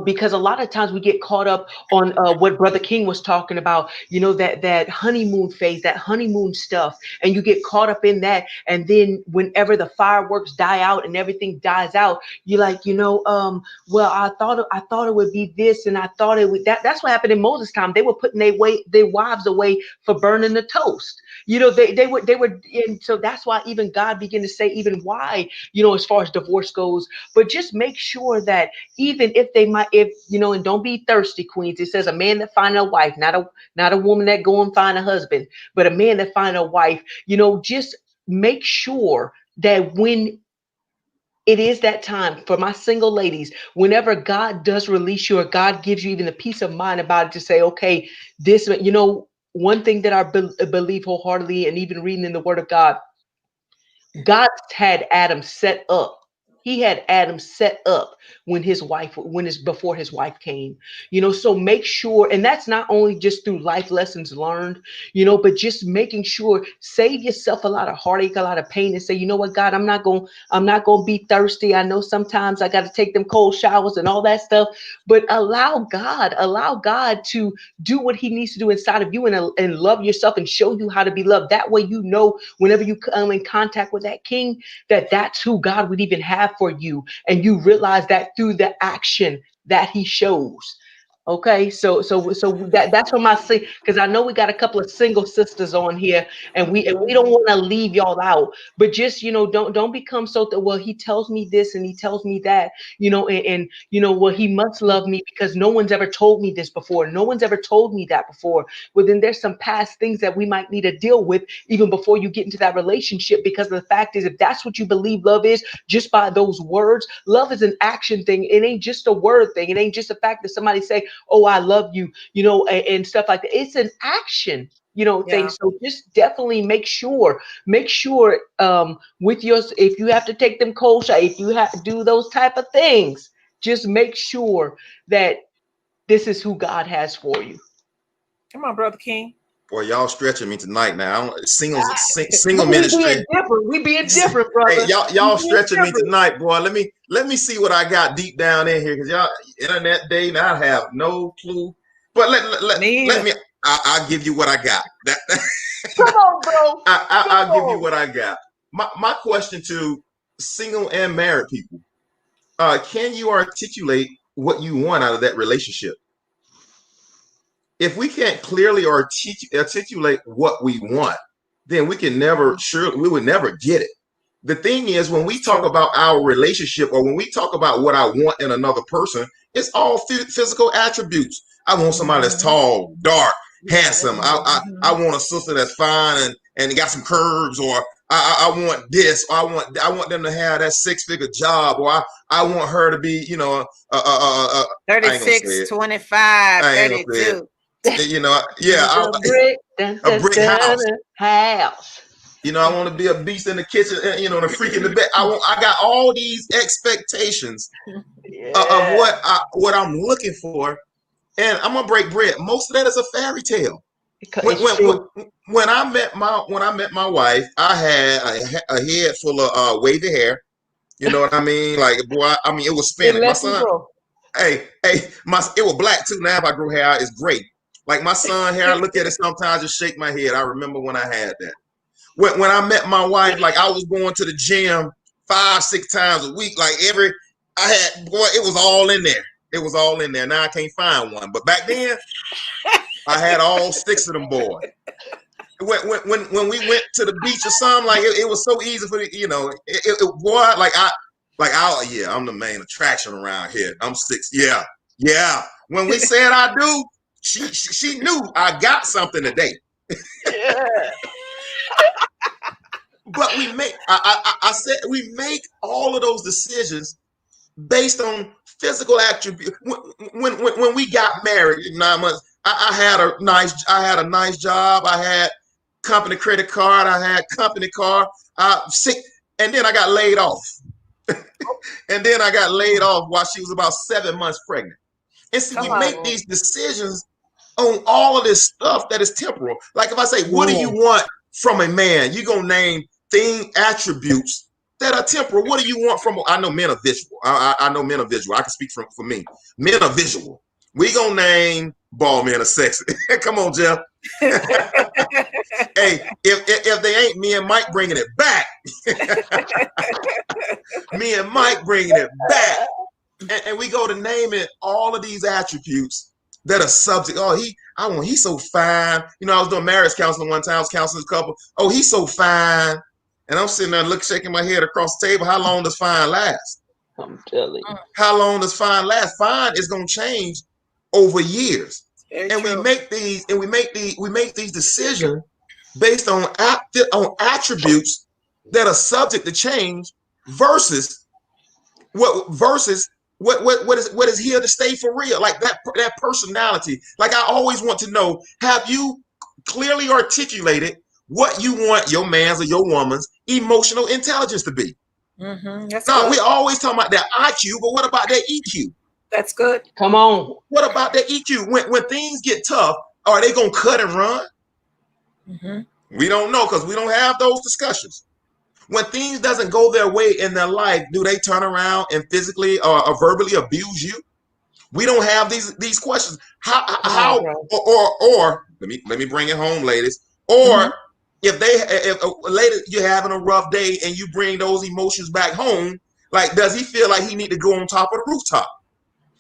D: Because a lot of times we get caught up on what Brother King was talking about, that honeymoon phase, that honeymoon stuff, and you get caught up in that. And then whenever the fireworks die out and everything dies out, you're like, well, I thought it would be this, and I thought it would that. That's what happened in Moses' time. They were putting their wives away for burning the toast. They were, and so that's why even God began to say, even why, as far as divorce goes. But just make sure that even if they might, and don't be thirsty, queens. It says a man that find a wife, not a woman that go and find a husband, but a man that find a wife. Just make sure that when it is that time, for my single ladies, whenever God does release you, or God gives you even the peace of mind about it, to say, okay, this, one thing that I believe wholeheartedly, and even reading in the Word of God, God had Adam set up. He had Adam set up before his wife came, so make sure, and that's not only just through life lessons learned, but just making sure, save yourself a lot of heartache, a lot of pain, and say, you know what, God, I'm not going to be thirsty. I know sometimes I got to take them cold showers and all that stuff, but allow God to do what he needs to do inside of you, and love yourself and show you how to be loved. That way, whenever you come in contact with that king, that's who God would even have for you, and you realize that through the action that he shows. Okay, so that's for my because I know we got a couple of single sisters on here, and we don't want to leave y'all out, but just don't become so that, well, he tells me this and he tells me that, and well, he must love me because no one's ever told me this before, no one's ever told me that before. Well, then there's some past things that we might need to deal with even before you get into that relationship, because the fact is, if that's what you believe love is, just by those words, love is an action thing. It ain't just a word thing. It ain't just the fact that somebody say, oh, I love you, and stuff like that. It's an action, thing. So just definitely make sure, with if you have to take them cold showers, if you have to do those type of things, just make sure that this is who God has for you.
B: Come on, Brother King.
C: Boy, y'all stretching me tonight now. Single ministry.
D: We being different, brother.
C: Hey, y'all stretching me tonight, boy. Let me see what I got deep down in here, because y'all internet dating, I have no clue. But let me. I'll give you what I got.
D: Come on, bro.
C: I'll give you what I got. My question to single and married people: can you articulate what you want out of that relationship? If we can't clearly articulate what we want, then we would never get it. The thing is, when we talk about our relationship, or when we talk about what I want in another person, it's all physical attributes. I want somebody that's tall, dark, handsome. I want a sister that's fine and got some curves, or I want this, or I want them to have that 6-figure job, or I want her to be,
B: 36, 25, 32.
C: A brick house. I want to be a beast in the kitchen, the freak in the bed. I got all these expectations of what I'm looking for, and I'm gonna break bread. Most of that is a fairy tale. When I met my wife, I had a head full of wavy hair. You know what I mean? Like, boy, it was spinning. My son, it was black too. Now if I grow hair out, it's gray. Like my son hair, I look at it sometimes, just shake my head. I remember when I had that. When I met my wife, like I was going to the gym 5-6 times a week. Like it was all in there. It was all in there. Now I can't find one. But back then, I had all 6 of them boys. When we went to the beach or something, like it was so easy for I'm the main attraction around here. I'm 6. Yeah. When we said I do, she knew I got something today.
D: Yeah.
C: But we make all of those decisions based on physical attribute. When we got married, 9 months, I had a nice job. I had company credit card. I had company car. Sick, and then I got laid off. And then I got laid off while she was about 7 months pregnant. And see, we make these decisions on all of this stuff that is temporal. Like if I say, what do you want from a man? You're going to name attributes that are temporal. What do you want from, I know men are visual. I know men are visual. I can speak for me. Men are visual. We going to name bald men are sexy. Come on, Jeff. Hey, if they ain't, me and Mike bringing it back. Me and Mike bringing it back. And we go to naming all of these attributes that are subject. Oh, he's so fine. You know, I was doing marriage counseling one time. I was counseling a couple. Oh, he's so fine. And I'm sitting there shaking my head across the table. How long does fine last?
D: I'm telling you.
C: How long does fine last? Fine is going to change over years. And
B: true.
C: we make these decisions based on attributes that are subject to change versus what is here to stay for real. Like that personality. Like I always want to know, have you clearly articulated what you want your man's or your woman's emotional intelligence to be? No, we always talking about their IQ, but what about their EQ?
B: That's good.
D: Come on.
C: What about their EQ? When things get tough, are they gonna cut and run? We don't know because we don't have those discussions. When things doesn't go their way in their life, do they turn around and physically or verbally abuse you? We don't have these questions. How or let me bring it home, ladies. Or if ladies, you're having a rough day and you bring those emotions back home, like does he feel like he need to go on top of the rooftop?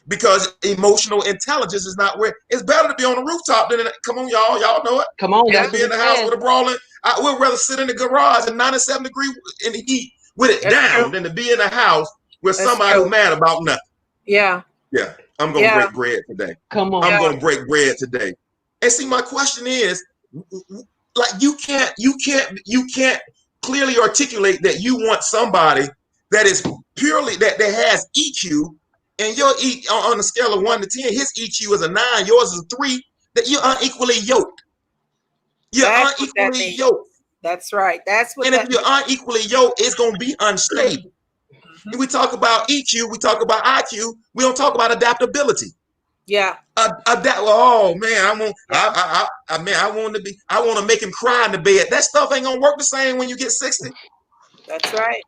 C: Because emotional intelligence is not where it's better to be on the rooftop than come on, y'all know it.
D: Come on,
C: to be in the house with a brawling. I would rather sit in the garage at 97 degrees in the heat with it down than to be in the house with somebody who's mad about nothing.
B: Yeah.
C: I'm gonna break bread today.
D: Come on.
C: I'm gonna break bread today. And see, my question is, like, you can't clearly articulate that you want somebody that is purely that has EQ. And your on a scale of 1 to 10, his EQ is a 9, yours is a 3. That you're unequally yoked. You're unequally yoked.
B: That's right. That's what.
C: And if you're unequally yoked, it's gonna be unstable. We talk about EQ, we talk about IQ. We don't talk about adaptability.
B: Yeah.
C: Oh man, I want to make him cry in the bed. That stuff ain't gonna work the same when you get 60.
B: That's right.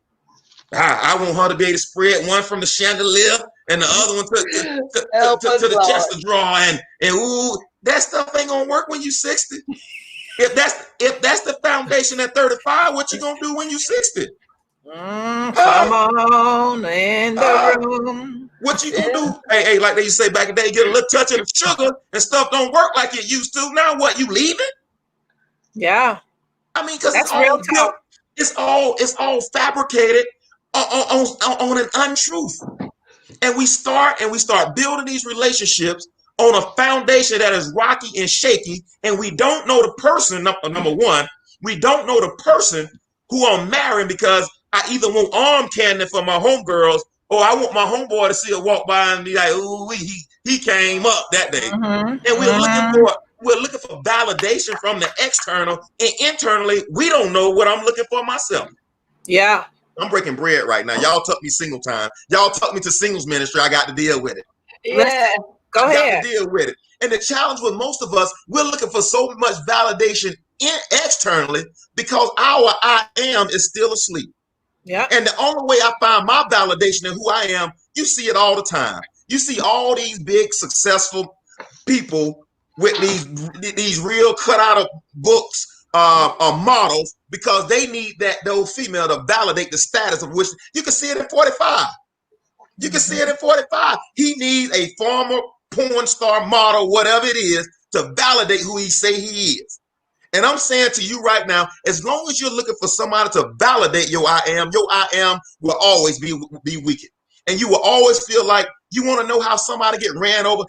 C: I want her to be able to spread one from the chandelier and the other one to the chest of drawer and ooh, that stuff ain't gonna work when you 60. If that's the foundation at 35, what you gonna do when you 60?
B: Come on in the room.
C: What you gonna do? Hey, like they used to say back in the day, get a little touch of the sugar and stuff don't work like it used to. Now what? You leaving?
B: Yeah.
C: I mean, because
B: that's real talk.
C: It's all fabricated on an untruth. And we start building these relationships on a foundation that is rocky and shaky, and we don't know the person. Number one, we don't know the person who I'm marrying because I either want arm candy for my homegirls or I want my homeboy to see her walk by and be like, "Ooh, he came up that day." And we're looking for validation from the external, and internally we don't know what I'm looking for myself.
B: Yeah.
C: I'm breaking bread right now. Y'all took me single time. Y'all took me to singles ministry. I got to deal with it.
D: Yeah.
B: Go ahead.
C: Got to deal with it. And the challenge with most of us, we're looking for so much validation externally because our I am is still asleep.
B: Yeah.
C: And the only way I find my validation in who I am, you see it all the time. You see all these big successful people with these real cut out of books models because they need those female to validate the status of which you can see it in 45. You can see it in 45. He needs a former porn star model, whatever it is, to validate who he say he is. And I'm saying to you right now, as long as you're looking for somebody to validate your I am will always be weakened. And you will always feel like you want to know how somebody get ran over.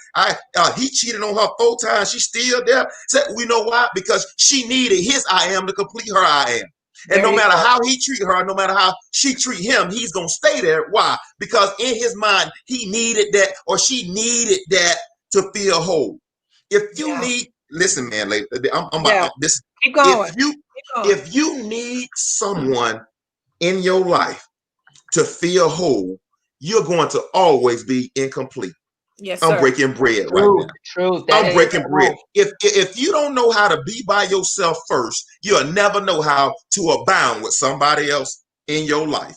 C: He cheated on her 4 times. She's still there. So we know why? Because she needed his I am to complete her I am. And
B: There
C: no
B: you
C: matter
B: go.
C: how he treat her, no matter how she treat him, he's going to stay there. Why? Because in his mind, he needed that or she needed that to feel whole. If you
B: Yeah.
C: need, listen, man, lady, I'm
B: Yeah.
C: about this.
B: Keep going.
C: If if you need someone in your life to feel whole, you're going to always be incomplete.
B: Yes,
C: I'm
B: sir.
C: breaking bread right
D: True,
C: now.
D: true. That
C: I'm
D: is
C: breaking bread.
D: true.
C: If you don't know how to be by yourself first, you'll never know how to abound with somebody else in your life.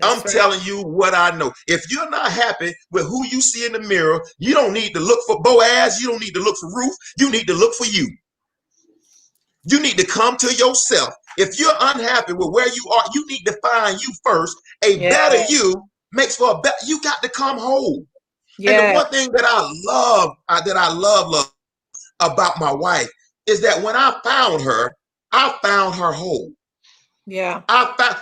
C: I'm
B: That's right.
C: telling you what I know. If you're not happy with who you see in the mirror, you don't need to look for Boaz. You don't need to look for Ruth. You need to look for you. You need to come to yourself. If you're unhappy with where you are, you need to find you first. A
B: Yeah.
C: better you makes for a better. You got to come whole. And the
B: Yeah.
C: one thing that I love about my wife is that when I found her whole.
B: Yeah.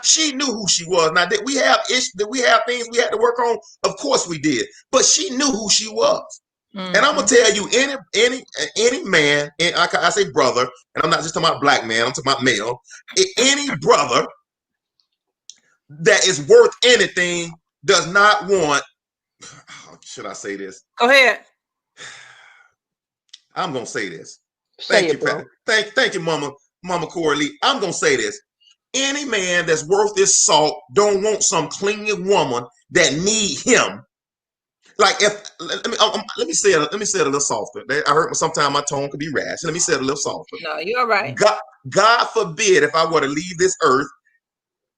C: She knew who she was. Now, did we have issues? Did we have things we had to work on? Of course we did. But she knew who she was. And I'm gonna tell you, any man, and I say brother, and I'm not just talking about black man, I'm talking about male. Any brother that is worth anything does not want. Should I say this?
B: Go ahead.
C: I'm gonna say this.
D: Say
C: Thank
D: it,
C: you,
D: bro.
C: thank you, Mama Corey. I'm gonna say this. Any man that's worth his salt don't want some clingy woman that need him. Like let me say it a little softer. I heard sometimes my tone could be rash. Let me say it a little softer.
B: No, you're all right.
C: God forbid if I were to leave this earth,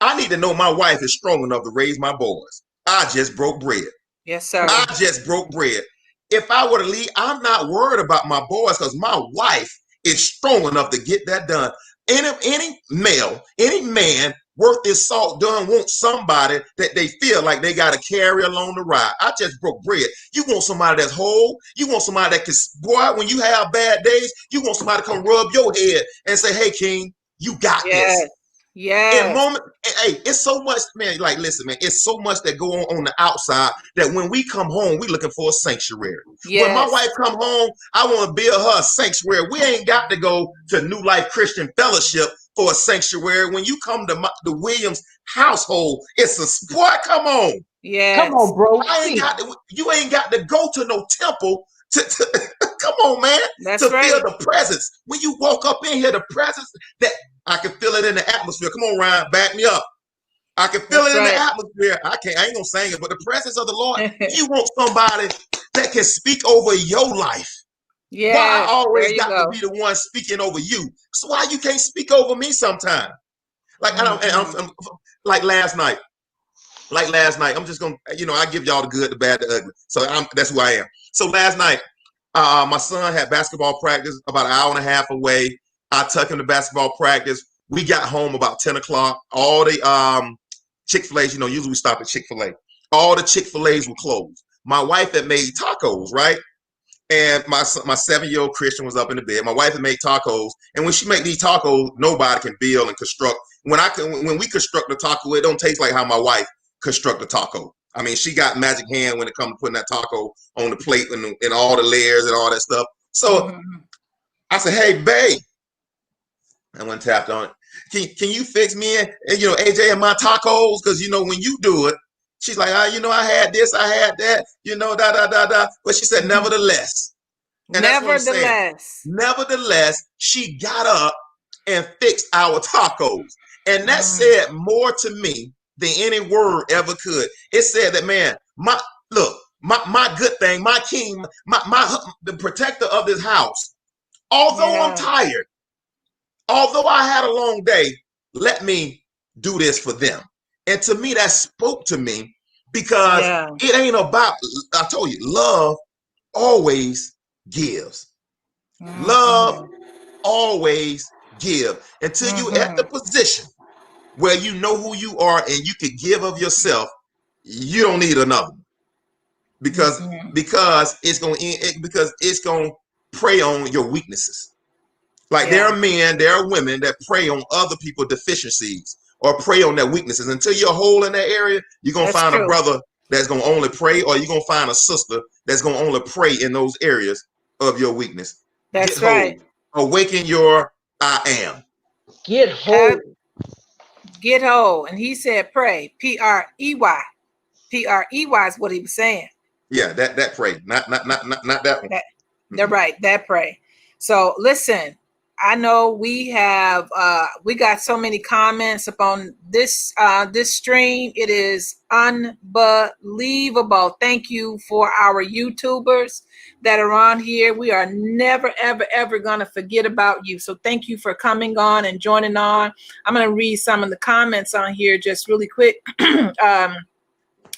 C: I need to know my wife is strong enough to raise my boys. I just broke bread.
B: Yes, sir.
C: I just broke bread. If I were to leave, I'm not worried about my boys because my wife is strong enough to get that done. Any male, any man worth his salt done want somebody that they feel like they got to carry along the ride. I just broke bread. You want somebody that's whole. You want somebody that can, boy, when you have bad days, you want somebody to come rub your head and say, hey, King, you got
B: Yes.
C: this.
B: Yes.
C: In moment, hey, it's so much, man. Like, listen, man, it's so much that go on the outside that when we come home, we looking for a sanctuary.
B: Yes.
C: When my wife come home, I want to build her a sanctuary. We ain't got to go to New Life Christian Fellowship for a sanctuary. When you come to the Williams household, it's a boy. Come on,
B: Yes.
D: Come on, bro.
C: you ain't got to go to no temple to come on, man.
B: That's
C: to
B: right.
C: feel the presence. When you walk up in here, the presence that I can feel it in the atmosphere. Come on, Ryan, back me up. I can feel it in the atmosphere. I ain't gonna sing it, but the presence of the Lord. You want somebody that can speak over your life.
B: Yeah.
C: Why I always got to be the one speaking over you? So why you can't speak over me sometime? Like I'm like last night. I'm just gonna, I give y'all the good, the bad, the ugly. So that's who I am. So last night, my son had basketball practice about an hour and a half away. I took him to basketball practice. We got home about 10 o'clock. All the Chick-fil-A's, usually we stop at Chick-fil-A. All the Chick-fil-A's were closed. My wife had made tacos, right? And my 7-year-old Christian was up in the bed. My wife had made tacos. And when she make these tacos, nobody can build and construct. When we construct a taco, it don't taste like how my wife construct a taco. I mean, she got magic hand when it comes to putting that taco on the plate and all the layers and all that stuff. So I said, hey, babe. I went and tapped on it. Can you fix me and AJ and my tacos? Because when you do it, she's like, I had this, I had that, da. But she said, nevertheless. And that's what I'm saying. Nevertheless, she got up and fixed our tacos. And that said more to me than any word ever could. It said that, man, my good thing, my king, the protector of this house, although I'm tired, although I had a long day, let me do this for them. And to me, that spoke to me because it ain't about, I told you, love always gives. Love always give. Until you at the position where you know who you are and you can give of yourself, you don't need another one. Because it's gonna prey on your weaknesses. Like there are men, there are women that prey on other people's deficiencies or prey on their weaknesses. Until you're whole in that area, you're gonna find a brother that's gonna only pray, or you're gonna find a sister that's gonna only pray in those areas of your weakness.
B: That's
C: Get whole. Awaken your I am.
D: Get whole.
B: Get whole. And he said pray. P-R-E-Y. P-R-E-Y is what he was saying.
C: Yeah, that pray. Not that one.
B: They're right. That pray. So listen, I know we have we got so many comments upon this this stream. It is unbelievable. Thank you for our YouTubers that are on here. We are never ever gonna forget about you. So thank you for coming on and joining on. I'm gonna read some of the comments on here just really quick. And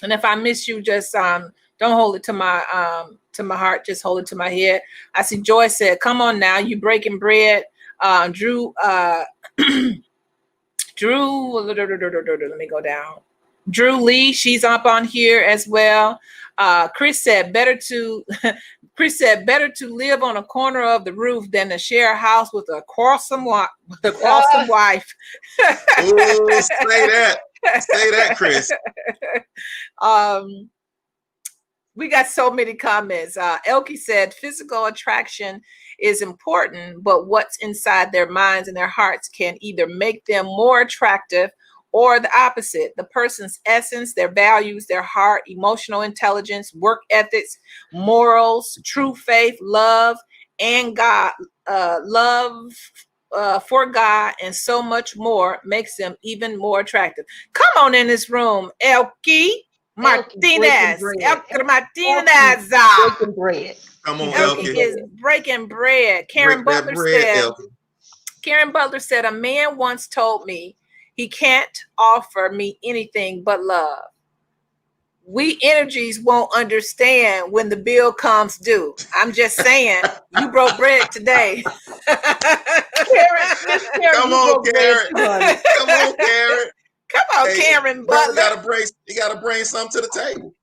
B: if I miss you, just don't hold it to my heart, just hold it to my head. I see Joy said, come on now, you breaking bread. Drew, let me go down. Drew Lee, she's up on here as well. Chris said better to live on a corner of the roof than to share a house with a quarrelsome wife.
C: Ooh, say that, Chris.
B: We got so many comments. Elkie said physical attraction is important, but what's inside their minds and their hearts can either make them more attractive or the opposite. The person's essence, their values, their heart, emotional intelligence, work ethics, morals, true faith, love, and God, for God, and so much more makes them even more attractive. Come on in this room, Elkie Martinez. Elkie Martinez.
D: Breaking bread.
C: Come on,
B: Elkie is breaking bread. Karen Butler said, a man once told me he can't offer me anything but love. We energies won't understand when the bill comes due. I'm just saying, you broke bread today.
D: Karen,
C: come on, Karen. Come on, Karen.
B: Come on, hey, Karen Butler.
C: You gotta bring something to the table.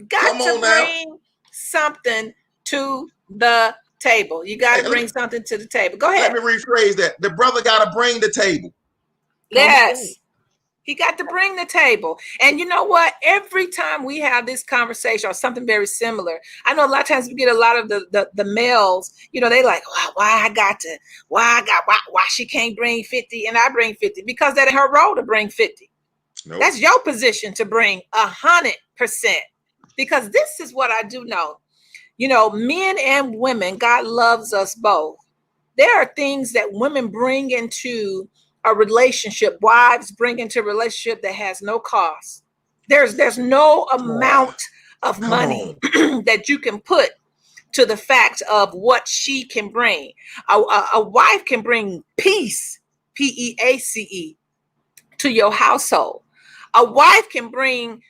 B: Got to bring something to the table. You got to bring something to the table. Go ahead.
C: Let me rephrase that. The brother got to bring the table.
B: Yes. He got to bring the table. And you know what? Every time we have this conversation or something very similar, I know a lot of times we get a lot of the males, you know, they like, why she can't bring 50 and I bring 50? Because that ain't her role to bring 50. Nope. That's your position to bring 100%. Because this is what I do know. You know, men and women, God loves us both. There are things that women bring into a relationship, wives bring into a relationship that has no cost. There's no amount of money that you can put to the fact of what she can bring. A wife can bring peace, P-E-A-C-E, to your household. A wife can bring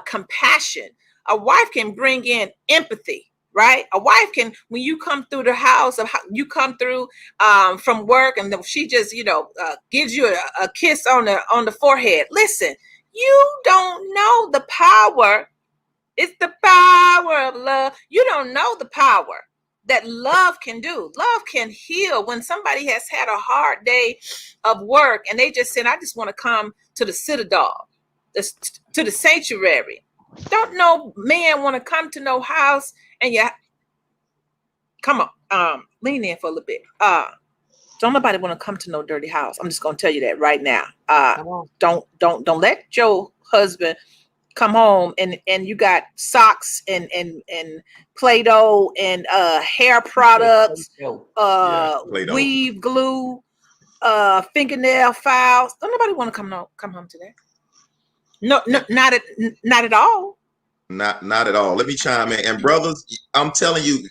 B: compassion. A wife can bring in empathy. Right? A wife can, when you come through the house, you come through from work, and she just, you know, gives you a kiss on the forehead. Listen, you don't know the power. It's the power of love. You don't know the power that love can do. Love can heal. When somebody has had a hard day of work and they just said, I just want to come to the citadel, to the sanctuary. Don't no man want to come to no house. And yeah, come on, lean in for a little bit. Don't nobody want to come to no dirty house. I'm just gonna tell you that right now. Don't let your husband come home and you got socks and Play-Doh and hair products, weave glue, fingernail files. Don't nobody want to come home to that. No, not at all.
C: Not at all. Let me chime in. And brothers, I'm telling you,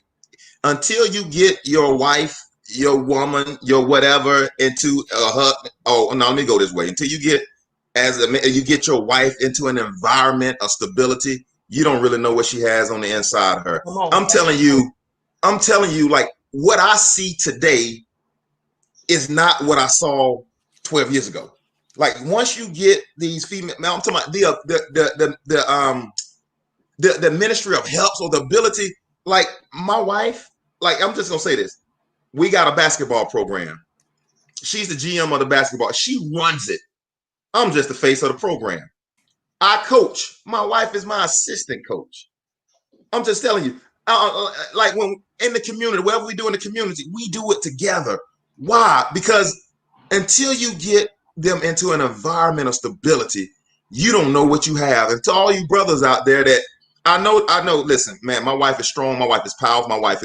C: until you get your wife, your woman, your whatever into let me go this way. Until you get you get your wife into an environment of stability, you don't really know what she has on the inside of her. I'm telling you, like what I see today is not what I saw 12 years ago. Like once you get these female, I'm talking about the ministry of helps or the ability, like my wife, like I'm just gonna say this. We got a basketball program. She's the GM of the basketball. She runs it. I'm just the face of the program. I coach. My wife is my assistant coach. I'm just telling you, like when in the community, whatever we do in the community, we do it together. Why? Because until you get them into an environment of stability, you don't know what you have. And to all you brothers out there that I know, listen, man, my wife is strong, my wife is powerful, my wife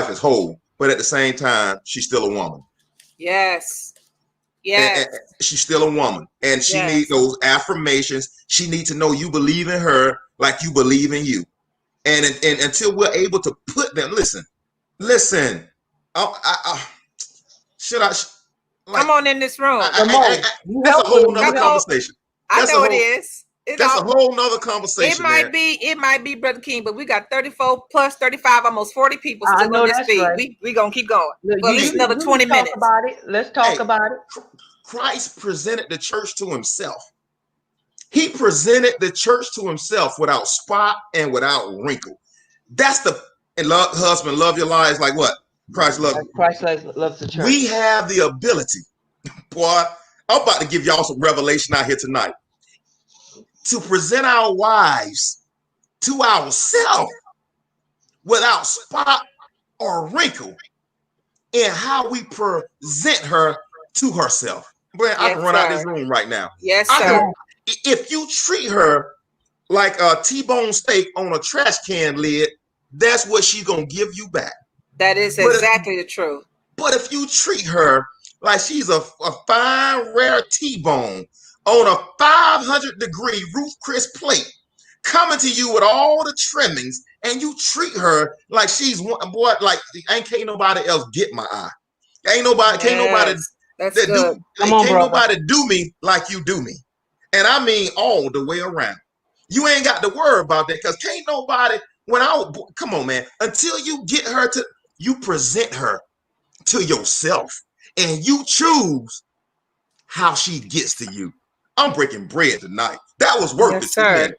C: is whole, but at the same time, she's still a woman.
B: Yes. Yes.
C: And she's still a woman, and she
B: Yes.
C: needs those affirmations. She needs to know you believe in her like you believe in you. And until we're able to put them, listen.
B: Come on in this room.
C: That's a whole nother conversation.
B: I know it is.
C: That's a whole nother conversation.
B: It might be, Brother King, but we got 34 plus 35, almost 40 people still on this feed. Right. We gonna keep going. For at least another 20 minutes.
D: About it. Let's talk about it.
C: Christ presented the church to himself. He presented the church to himself without spot and without wrinkle. That's husband, love your lives like what? Christ loves
D: the church.
C: We have the ability, boy. I'm about to give y'all some revelation out here tonight, to present our wives to ourselves without spot or wrinkle in how we present her to herself. Brand, I can run out this room right now.
B: Yes, sir.
C: If you treat her like a T-bone steak on a trash can lid, that's what she's going to give you back.
B: That is exactly the truth.
C: But if you treat her like she's a fine, rare T-bone on a 500-degree Ruth Chris plate, coming to you with all the trimmings, and you treat her like she's one, boy, like can't nobody else get my eye. Can't nobody do me like you do me. And I mean all the way around. You ain't got to worry about that, because can't nobody, come on, man, until you get her to, you present her to yourself and you choose how she gets to you. I'm breaking bread tonight. That was worth it, sir.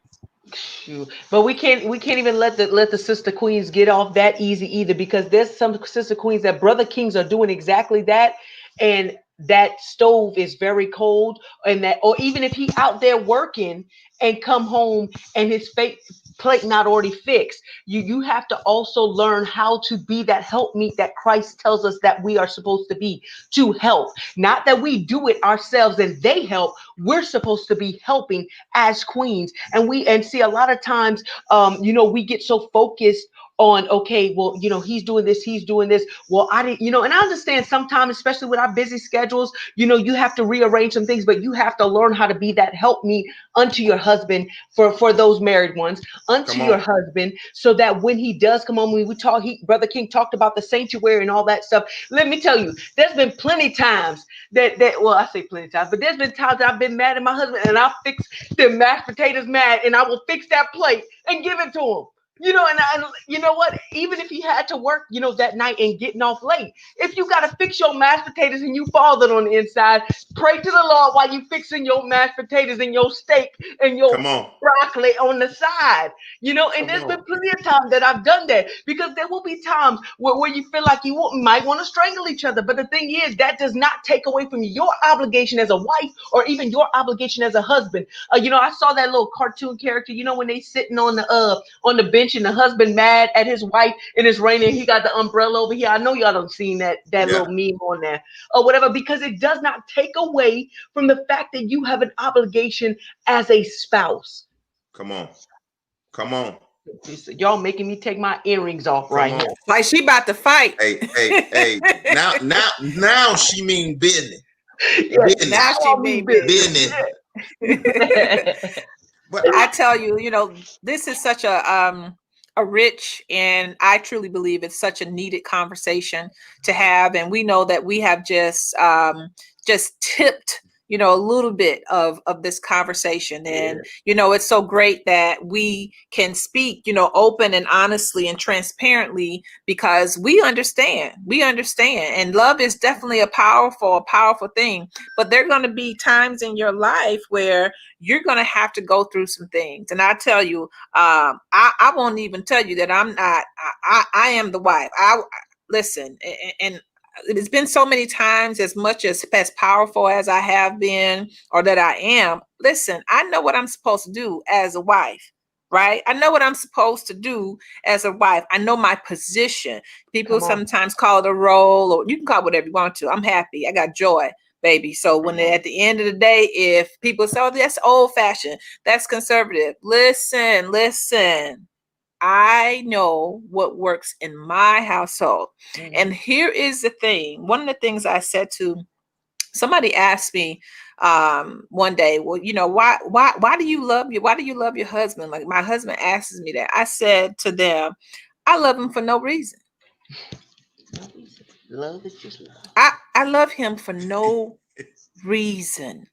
D: But we can't even let the sister queens get off that easy either, because there's some sister queens that Brother Kings are doing exactly that, and that stove is very cold, and that, or even if he out there working and come home and his plate not already fixed, you have to also learn how to be that helpmeet that Christ tells us that we are supposed to be, to help. Not that we do it ourselves and they help. We're supposed to be helping as queens. And see, a lot of times, we get so focused on, okay, well, he's doing this. Well, I didn't, and I understand sometimes, especially with our busy schedules, you have to rearrange some things, but you have to learn how to be that helpmeet unto your husband, for those married ones, unto your husband, so that when he does come home, when we talk, Brother King talked about the sanctuary and all that stuff. Let me tell you, there's been plenty times well, I say plenty times, but there's been times that I've been mad at my husband, and I'll fix the mashed potatoes mad, and I will fix that plate and give it to him. And you know what? Even if he had to work, that night and getting off late, if you got to fix your mashed potatoes and you falling on the inside, pray to the Lord while you fixing your mashed potatoes and your steak and your broccoli on the side. And there's been plenty of times that I've done that, because there will be times where you feel like you might want to strangle each other. But the thing is, that does not take away from your obligation as a wife or even your obligation as a husband. I saw that little cartoon character, when they sitting on the bench, and the husband mad at his wife, and it's raining, he got the umbrella over here. I know y'all don't seen that little meme on there or whatever, because it does not take away from the fact that you have an obligation as a spouse. Come on. Y'all making me take my earrings off right now.
B: Like she about to fight.
C: Hey. Now she mean business.
B: Business. Now she mean business. But I tell you, this is such a rich, and I truly believe it's such a needed conversation to have. And we know that we have just tipped, a little bit of this conversation. And, it's so great that we can speak, open and honestly and transparently, because we understand, and love is definitely a powerful thing. But there are going to be times in your life where you're going to have to go through some things. And I tell you, I won't even tell you that I'm not, I am the wife. Listen, and it's been so many times, as much as powerful as I have been, or that I am. Listen, I know what I'm supposed to do as a wife, right? I know what I'm supposed to do as a wife. I know my position. People sometimes call it a role, or you can call it whatever you want to. I'm happy. I got joy. baby. So when at the end of the day, if people say, oh, that's old fashioned, that's conservative, listen. I know what works in my household. And here is the thing. One of the things I said to somebody asked me one day, well, you know, why do you love your husband? Like my husband asks me that. I said to them, I love him for no reason.
D: Love is just love.
B: I love him for no reason.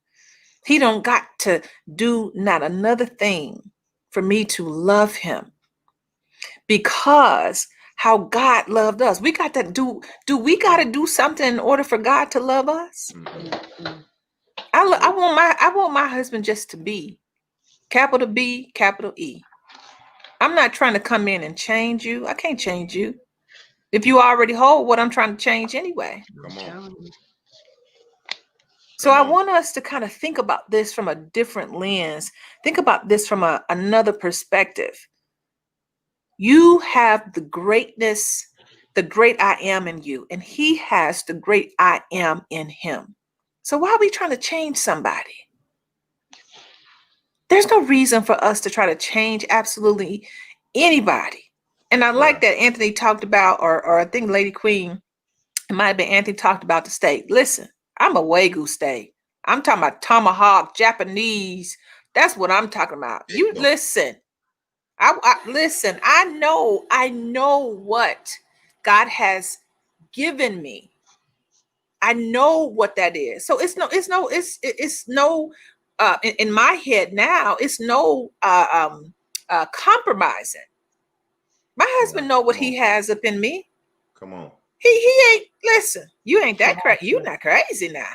B: He don't got to do not another thing for me to love him, because how God loved us. We got to do we got to do something in order for God to love us? I want my husband just to be, capital B, capital E. I'm not trying to come in and change you. I can't change you if you already hold what I'm trying to change anyway.
C: Come on.
B: So I want us to kind of think about this from a different lens. Think about this from another perspective. You have the greatness, the great I am in you, and he has the great I am in him. So why are we trying to change somebody? There's no reason for us to try to change absolutely anybody. And I like that Anthony talked about, or I think Lady Queen, it might have been Anthony, talked about the steak. Listen, I'm a Wagyu steak. I'm talking about tomahawk, Japanese. That's what I'm talking about. You listen. I listen. I know what God has given me. I know what that is. So it's no in my head now, it's no compromising. My husband know what he has up in me.
C: Come on.
B: He ain't, listen, you ain't that crazy. You not crazy now.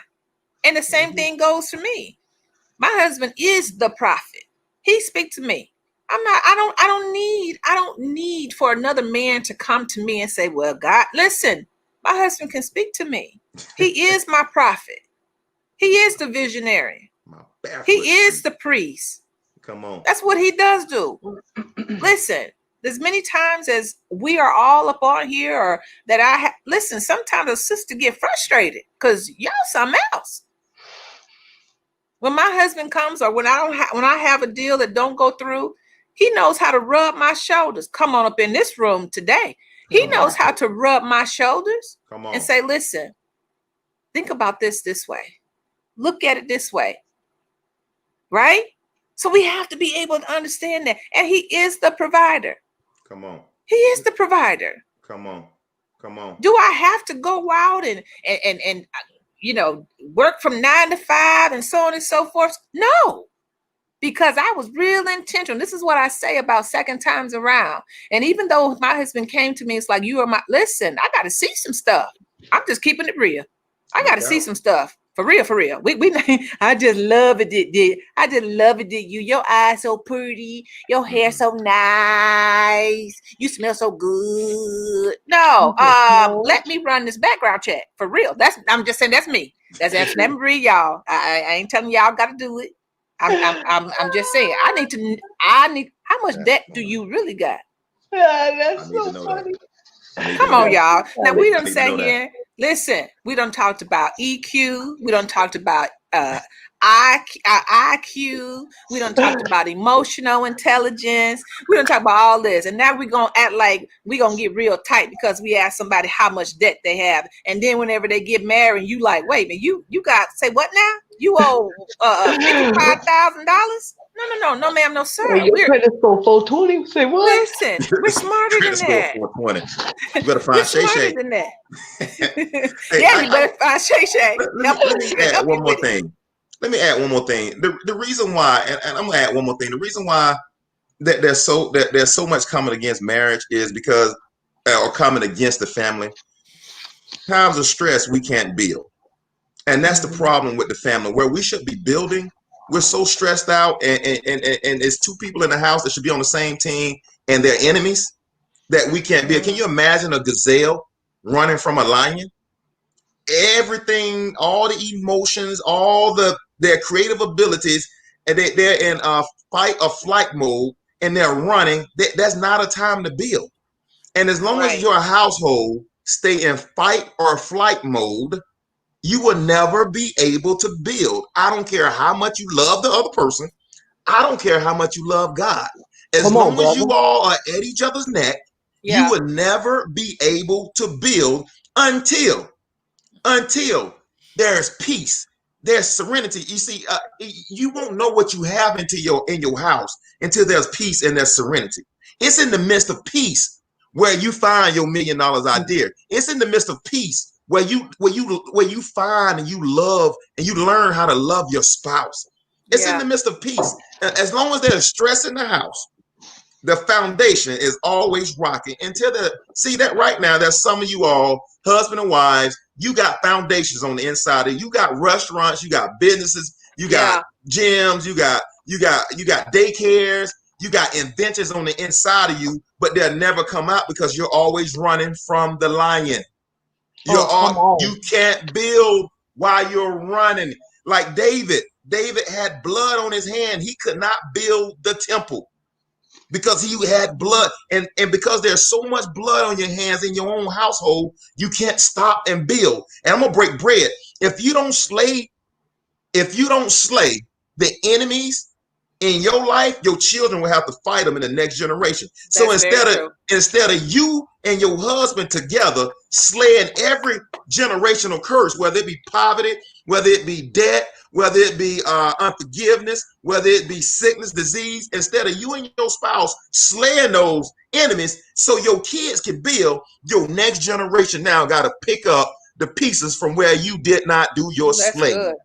B: And the same thing goes for me. My husband is the prophet. He speak to me. I don't need for another man to come to me and say, well, God, listen, my husband can speak to me. He is my prophet. He is the visionary. He is the priest.
C: Come on.
B: That's what he does do. Listen, there's many times as we are all up on here, or that listen, sometimes a sister get frustrated because y'all something else. When my husband comes, or when I have a deal that don't go through, he knows how to rub my shoulders. Come on up in this room today. He knows how to rub my shoulders and say, listen, think about this way. Look at it this way. Right? So we have to be able to understand that. And he is the provider.
C: Come on.
B: He is the provider.
C: Come on. Come on.
B: Do I have to go out and you know, work from 9 to 5 and so on and so forth? No, because I was real intentional. This is what I say about second times around. And even though my husband came to me, it's like, you are my, listen, I got to see some stuff. I'm just keeping it real. I got to see some stuff. For real. I just love it. I just love it. Your eyes so pretty. Your hair so nice. You smell so good. No, let me run this background check. For real. I'm just saying that's me. That's me, y'all. I ain't telling y'all got to do it. I'm just saying. I need. How much debt do you really got?
D: That's so funny.
B: Come on, y'all. Now we don't say here. Listen, we done talked about EQ. We done talked about IQ. We done talked about emotional intelligence. We done talk about all this. And now we're going to act like we're going to get real tight because we ask somebody how much debt they have. And then whenever they get married, you like, wait a minute, you got, say what now? You owe $55,000? No, ma'am, no, sir.
D: Your credit score 420. Say what?
B: Listen, we're smarter than that.
C: 420. You better find Shay Shay.
B: Than that. Yeah, you better find Shay Shay.
C: Let me add one more thing. The reason why, and I'm gonna add one more thing. The reason why that there's so much coming against marriage is because, or coming against the family. Times of stress we can't build, and that's the problem with the family. Where we should be building, we're so stressed out, and it's two people in the house that should be on the same team, and they're enemies that we can't build. Can you imagine a gazelle running from a lion? Everything, all the emotions, all their creative abilities, and they're in fight or flight mode, and they're running. That's not a time to build. And as long as your household stay in fight or flight mode, you will never be able to build. I don't care how much you love the other person. I don't care how much you love God. As
D: Come on,
C: long as you
D: brother.
C: all are at each other's neck, you
B: Yeah.
C: will never be able to build until there's peace, there's serenity. You see, you won't know what you have in your house until there's peace and there's serenity. It's in the midst of peace where you find your $1 million idea. It's in the midst of peace where you find and you love and you learn how to love your spouse. It's in
B: Yeah.
C: the midst of peace. As long as there's stress in the house, the foundation is always rocking until see that right now. There's some of you all, husband and wives, you got foundations on the inside of you. You got restaurants, you got businesses, you got gyms, you got daycares, you got inventions on the inside of you, but they'll never come out because you're always running from the lion. You can't build while you're running. Like David had blood on his hand. He could not build the temple because he had blood. And because there's so much blood on your hands in your own household, you can't stop and build. And I'm going to break bread. If you don't slay the enemies in your life, your children will have to fight them in the next generation. So instead of you and your husband together slaying every generational curse, whether it be poverty, whether it be debt, whether it be unforgiveness, whether it be sickness, disease, instead of you and your spouse slaying those enemies so your kids can build, your next generation now got to pick up the pieces from where you did not do your slaying. Good.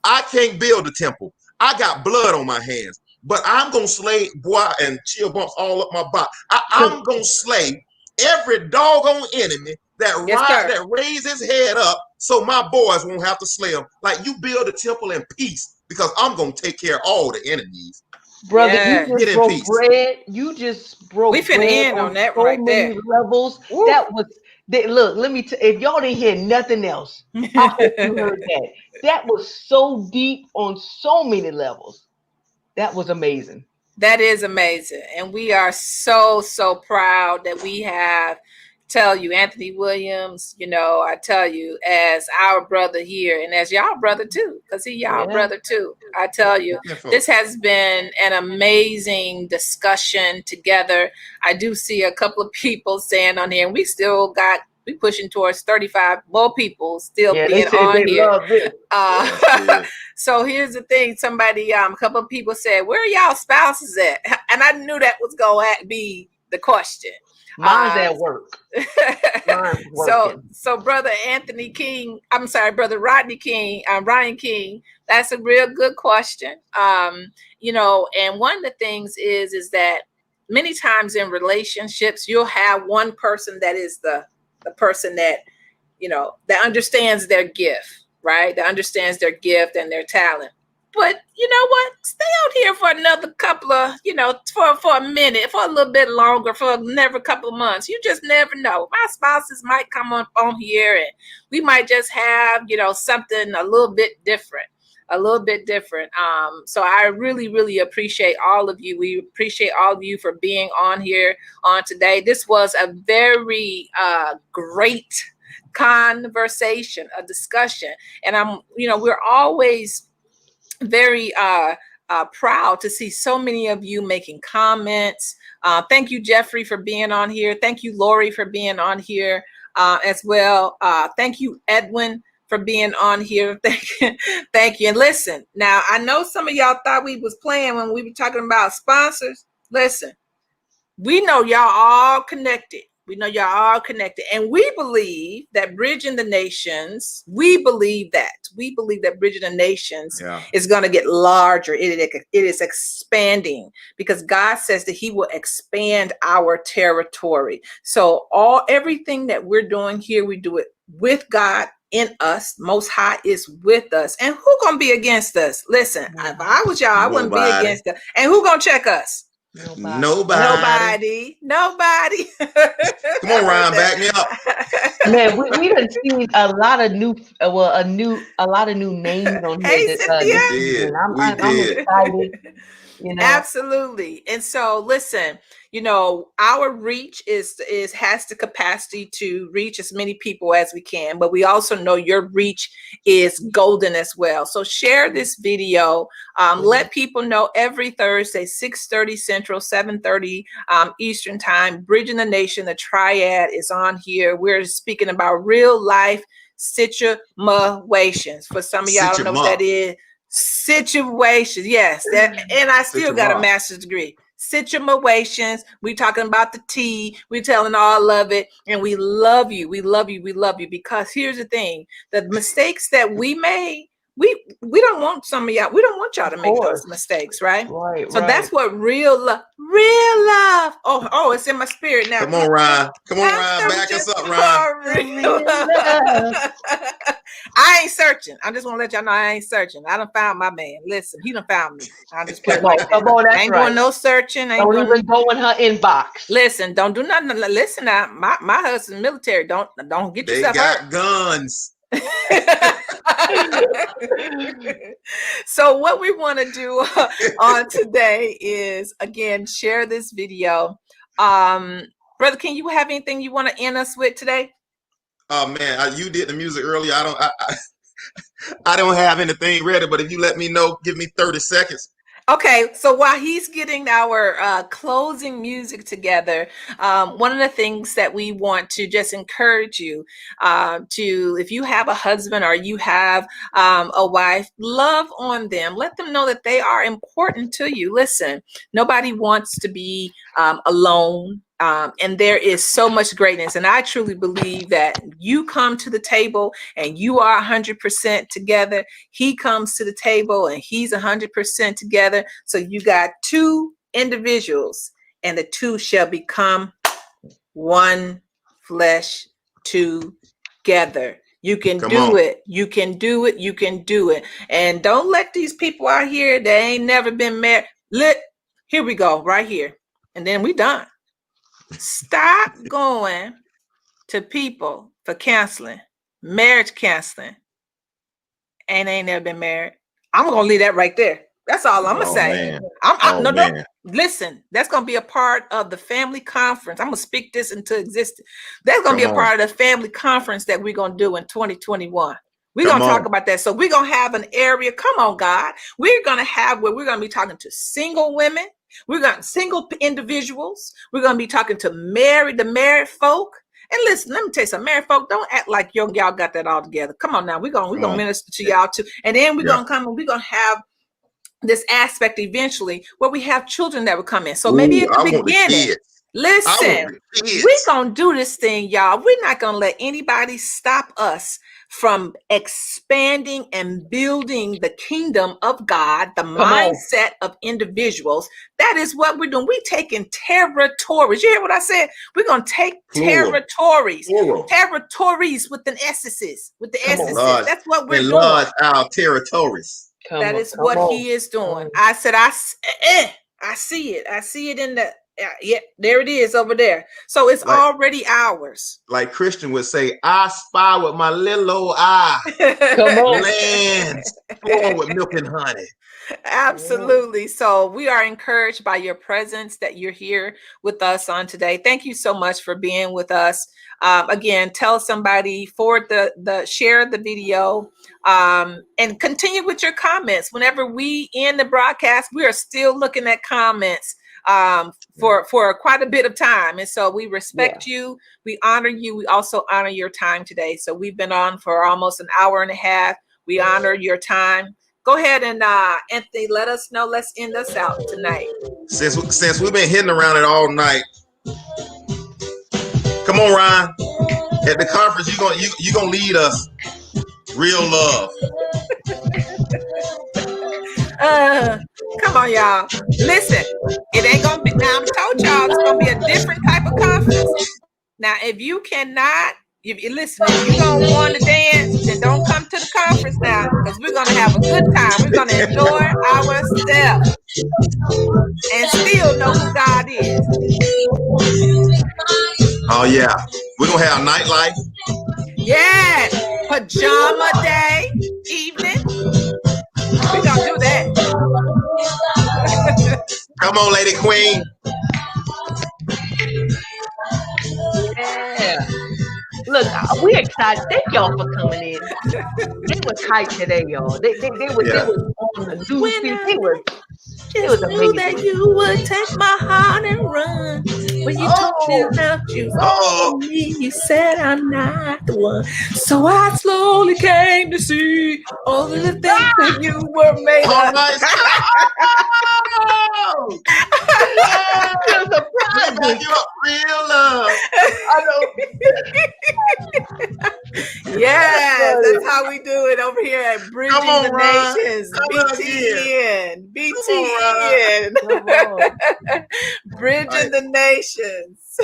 C: I can't build a temple. I got blood on my hands, but I'm going to slay, boy, and chill bumps all up my body. I'm going to slay every doggone enemy that raise his head up so my boys won't have to slay him. Like, you build a temple in peace because I'm going to take care of all the enemies.
D: Brother, you just broke bread. You just broke
B: we finna end on that
D: so
B: right
D: many
B: there.
D: levels.
B: Woo.
D: That was look, let me if y'all didn't hear nothing else, I hope you heard that. That was so deep on so many levels. That was amazing.
B: That is amazing. And we are so, so proud that we have, tell you, Anthony Williams, I tell you, as our brother here and as y'all brother too, because he y'all brother too. I tell you, this has been an amazing discussion together. I do see a couple of people saying on here, and we still got, we pushing towards 35 more people still being on here. So here's the thing. Somebody, a couple of people said, where are y'all spouses at? And I knew that was going to be the question.
D: Mine's at work.
B: So brother Anthony King, I'm sorry, brother Rodney King, Ryan King, that's a real good question. And one of the things is that many times in relationships, you'll have one person that is the person that, that understands their gift, right? That understands their gift and their talent. But you know what? Stay out here for another couple of, for a minute, for a little bit longer, for a couple of months. You just never know. My spouses might come on here and we might just have, something a little bit different. So I really, really appreciate all of you. We appreciate all of you for being on here on today. This was a very great conversation, a discussion. And we're always very proud to see so many of you making comments. Thank you, Jeffrey, for being on here. Thank you, Lori, for being on here as well. Thank you, Edwin, for being on here. Thank you. And listen, now I know some of y'all thought we was playing when we were talking about sponsors. Listen, we know y'all all connected. And we believe that Bridging the Nations, Bridging the Nations is going to get larger. It is expanding because God says that he will expand our territory. So everything that we're doing here, we do it with God in us. Most High is with us. And who going to be against us? Listen, if I was y'all, I wouldn't be against us. And who going to check us? Nobody.
C: Come on, Ryan, back me up.
D: Man, we done seen a lot of new names on here.
B: We did.
D: I'm excited.
B: Absolutely. And so listen, you know, our reach has the capacity to reach as many people as we can, but we also know your reach is golden as well. So share this video. Let people know every Thursday, 6:30 Central, 7:30 Eastern Time. Bridging the Nation, the Triad is on here. We're speaking about real life situations. For some of y'all don't know what that is. Situations, yes. And I still got a master's degree. Situations. We talking about the tea. We telling all of it, and we love you. We love you. We love you, because here's the thing: the mistakes that we made, we don't want some of y'all. We don't want y'all to make those mistakes, right?
D: Right.
B: So that's what real love. Oh, it's in my spirit now.
C: Come on, Ryan. Come on, Ryan. Back us up, Ryan.
B: I ain't searching. I just want to let y'all know I ain't searching. I done found my man. Listen, he done found me. I just put it like that.
D: Come on, that's
B: I ain't
D: right.
B: doing no searching.
D: Don't even go in her inbox.
B: Listen, don't do nothing. Listen now, my husband's military. Don't get yourself hurt.
C: They got guns.
B: So what we want to do on today is, again, share this video. Brother, can you have anything you want to end us with today?
C: Oh man, you did the music earlier. I don't have anything ready, but if you let me know, give me 30 seconds.
B: Okay, so while he's getting our closing music together, one of the things that we want to just encourage you to, if you have a husband or you have a wife, love on them. Let them know that they are important to you. Listen, nobody wants to be alone. And there is so much greatness. And I truly believe that you come to the table and you are 100% together. He comes to the table and he's 100% together. So you got two individuals, and the two shall become one flesh together. You can do it. You can do it. You can do it. And don't let these people out here that ain't never been married. Here we go, right here. And then we done. Stop going to people for counseling, marriage counseling, and ain't never been married. I'm gonna leave that right there. That's all I'm gonna say. No, listen, that's gonna be a part of the family conference. I'm gonna speak this into existence. That's gonna be a part of the family conference that we're gonna do in 2021. We're going to talk about that. So we're going to have an area. Come on, God. We're going to have where we're going to be talking to single women. We're going to single individuals. We're going to be talking to the married folk. And listen, let me tell you something. Married folk, don't act like y'all got that all together. Come on now. We're going to minister to y'all too. And then we're going to come and we're going to have this aspect eventually where we have children that will come in. So maybe at the beginning. Listen, we're going to do this thing, y'all. We're not going to let anybody stop us from expanding and building the kingdom of God, the mindset of individuals. That is what we're doing. We're taking territories. You hear what I said? We're going to take territories. Territories with the S's. With the S's. That's what we're doing.
C: Enlarge our territories.
B: That is what he is doing. I said, I see it. I see it in the... Yeah, there it is over there. So it's already ours.
C: Like Christian would say, I spy with my little old eye.
D: Come on.
C: Lands flowing with milk and honey.
B: Absolutely. So we are encouraged by your presence, that you're here with us on today. Thank you so much for being with us. Again, tell somebody, share the video, and continue with your comments. Whenever we end the broadcast, we are still looking at comments for quite a bit of time. And so we respect you. We honor you. We also honor your time today. So we've been on for almost an hour and a half. We honor your time. Go ahead and Anthony, let us know. Let's end us out tonight.
C: Since we've been hitting around it all night. Come on, Ryan. At the conference, you're gonna lead us. Real love.
B: Come on, y'all. Listen, it ain't gonna be. Now I told y'all it's gonna be a different type of conference. Now, if you cannot, if you don't want to dance, then don't come to the conference now, because we're gonna have a good time. We're gonna enjoy ourselves and still know who God is.
C: Oh yeah, we're gonna have nightlife.
B: Yeah, pajama day, evening. We're gonna do that.
C: Come on, Lady Queen.
D: Look, we excited. Thank y'all for coming in. They was hyped today, y'all. They was on the news
B: When
D: feed.
B: I
D: It was
B: just knew that
D: amazing.
B: you would take my heart and run. When you told me about you,
C: Uh-oh.
B: me, you said I'm not the one. So I slowly came to see all of the things that you were made
C: All
B: of.
C: right. Oh!
D: Feel
C: Bring
D: surprised.
C: back your real love.
D: I know.
B: Yes, that's how we do it over here at Bridging
C: Come on,
B: the
C: Ron.
B: Nations.
C: Come on again.
B: BTN.
C: Come on,
B: Bridging
C: Right.
B: the Nations.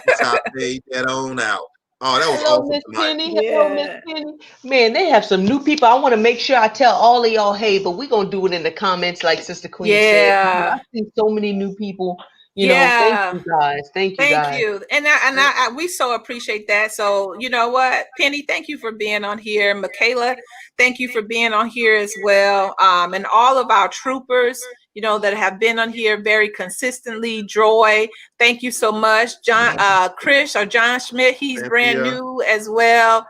C: That's how I fade that on out. Oh, that was
D: Hello,
C: awesome
D: Miss
C: tonight.
D: Penny. Hello, Miss
B: Yeah.
D: Penny. Man, they have some new people. I want to make sure I tell all of y'all, hey, but we're going to do it in the comments like Sister Queen said.
B: Yeah.
D: I see so many new people.
B: Yeah.
D: Thank you guys. Thank you guys.
B: You. And I we so appreciate that. So, you know what? Penny, thank you for being on here. Michaela, thank you for being on here as well. And all of our troopers, that have been on here very consistently. Joy, thank you so much. John John Schmidt, he's brand new as well.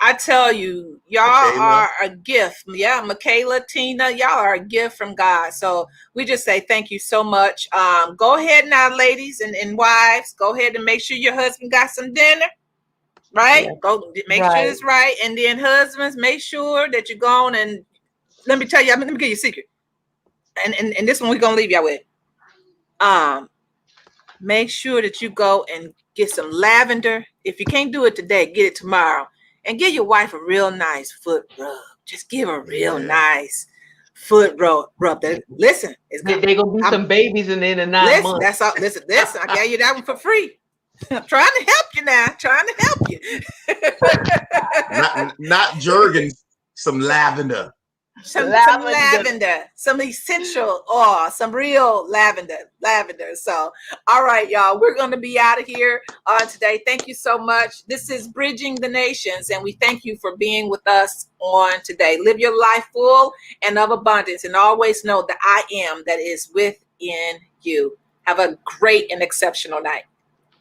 B: I tell you, y'all are a gift. Yeah, Michaela, Tina, y'all are a gift from God. So we just say thank you so much. Go ahead now, ladies and wives. Go ahead and make sure your husband got some dinner. Right?
D: Yeah.
B: Go make sure it's right. And then husbands, make sure that you're going and let me tell you, let me give you a secret. And this one we're gonna leave y'all with. Make sure that you go and get some lavender. If you can't do it today, get it tomorrow. And give your wife a real nice foot rub. Just give her a real nice foot rub. Listen, it's
D: They're going to be some babies in 9 months.
B: That's all. Listen, I gave you that one for free. I'm trying to help you now. Trying to help you.
C: not Jergens, some lavender.
B: Some lavender, some essential oil, some real lavender. So, all right, y'all, we're going to be out of here today. Thank you so much. This is Bridging the Nations, and we thank you for being with us on today. Live your life full and of abundance, and always know that I am that is within you. Have a great and exceptional night.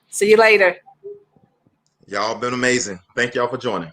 B: See you later.
C: Y'all been amazing. Thank y'all for joining.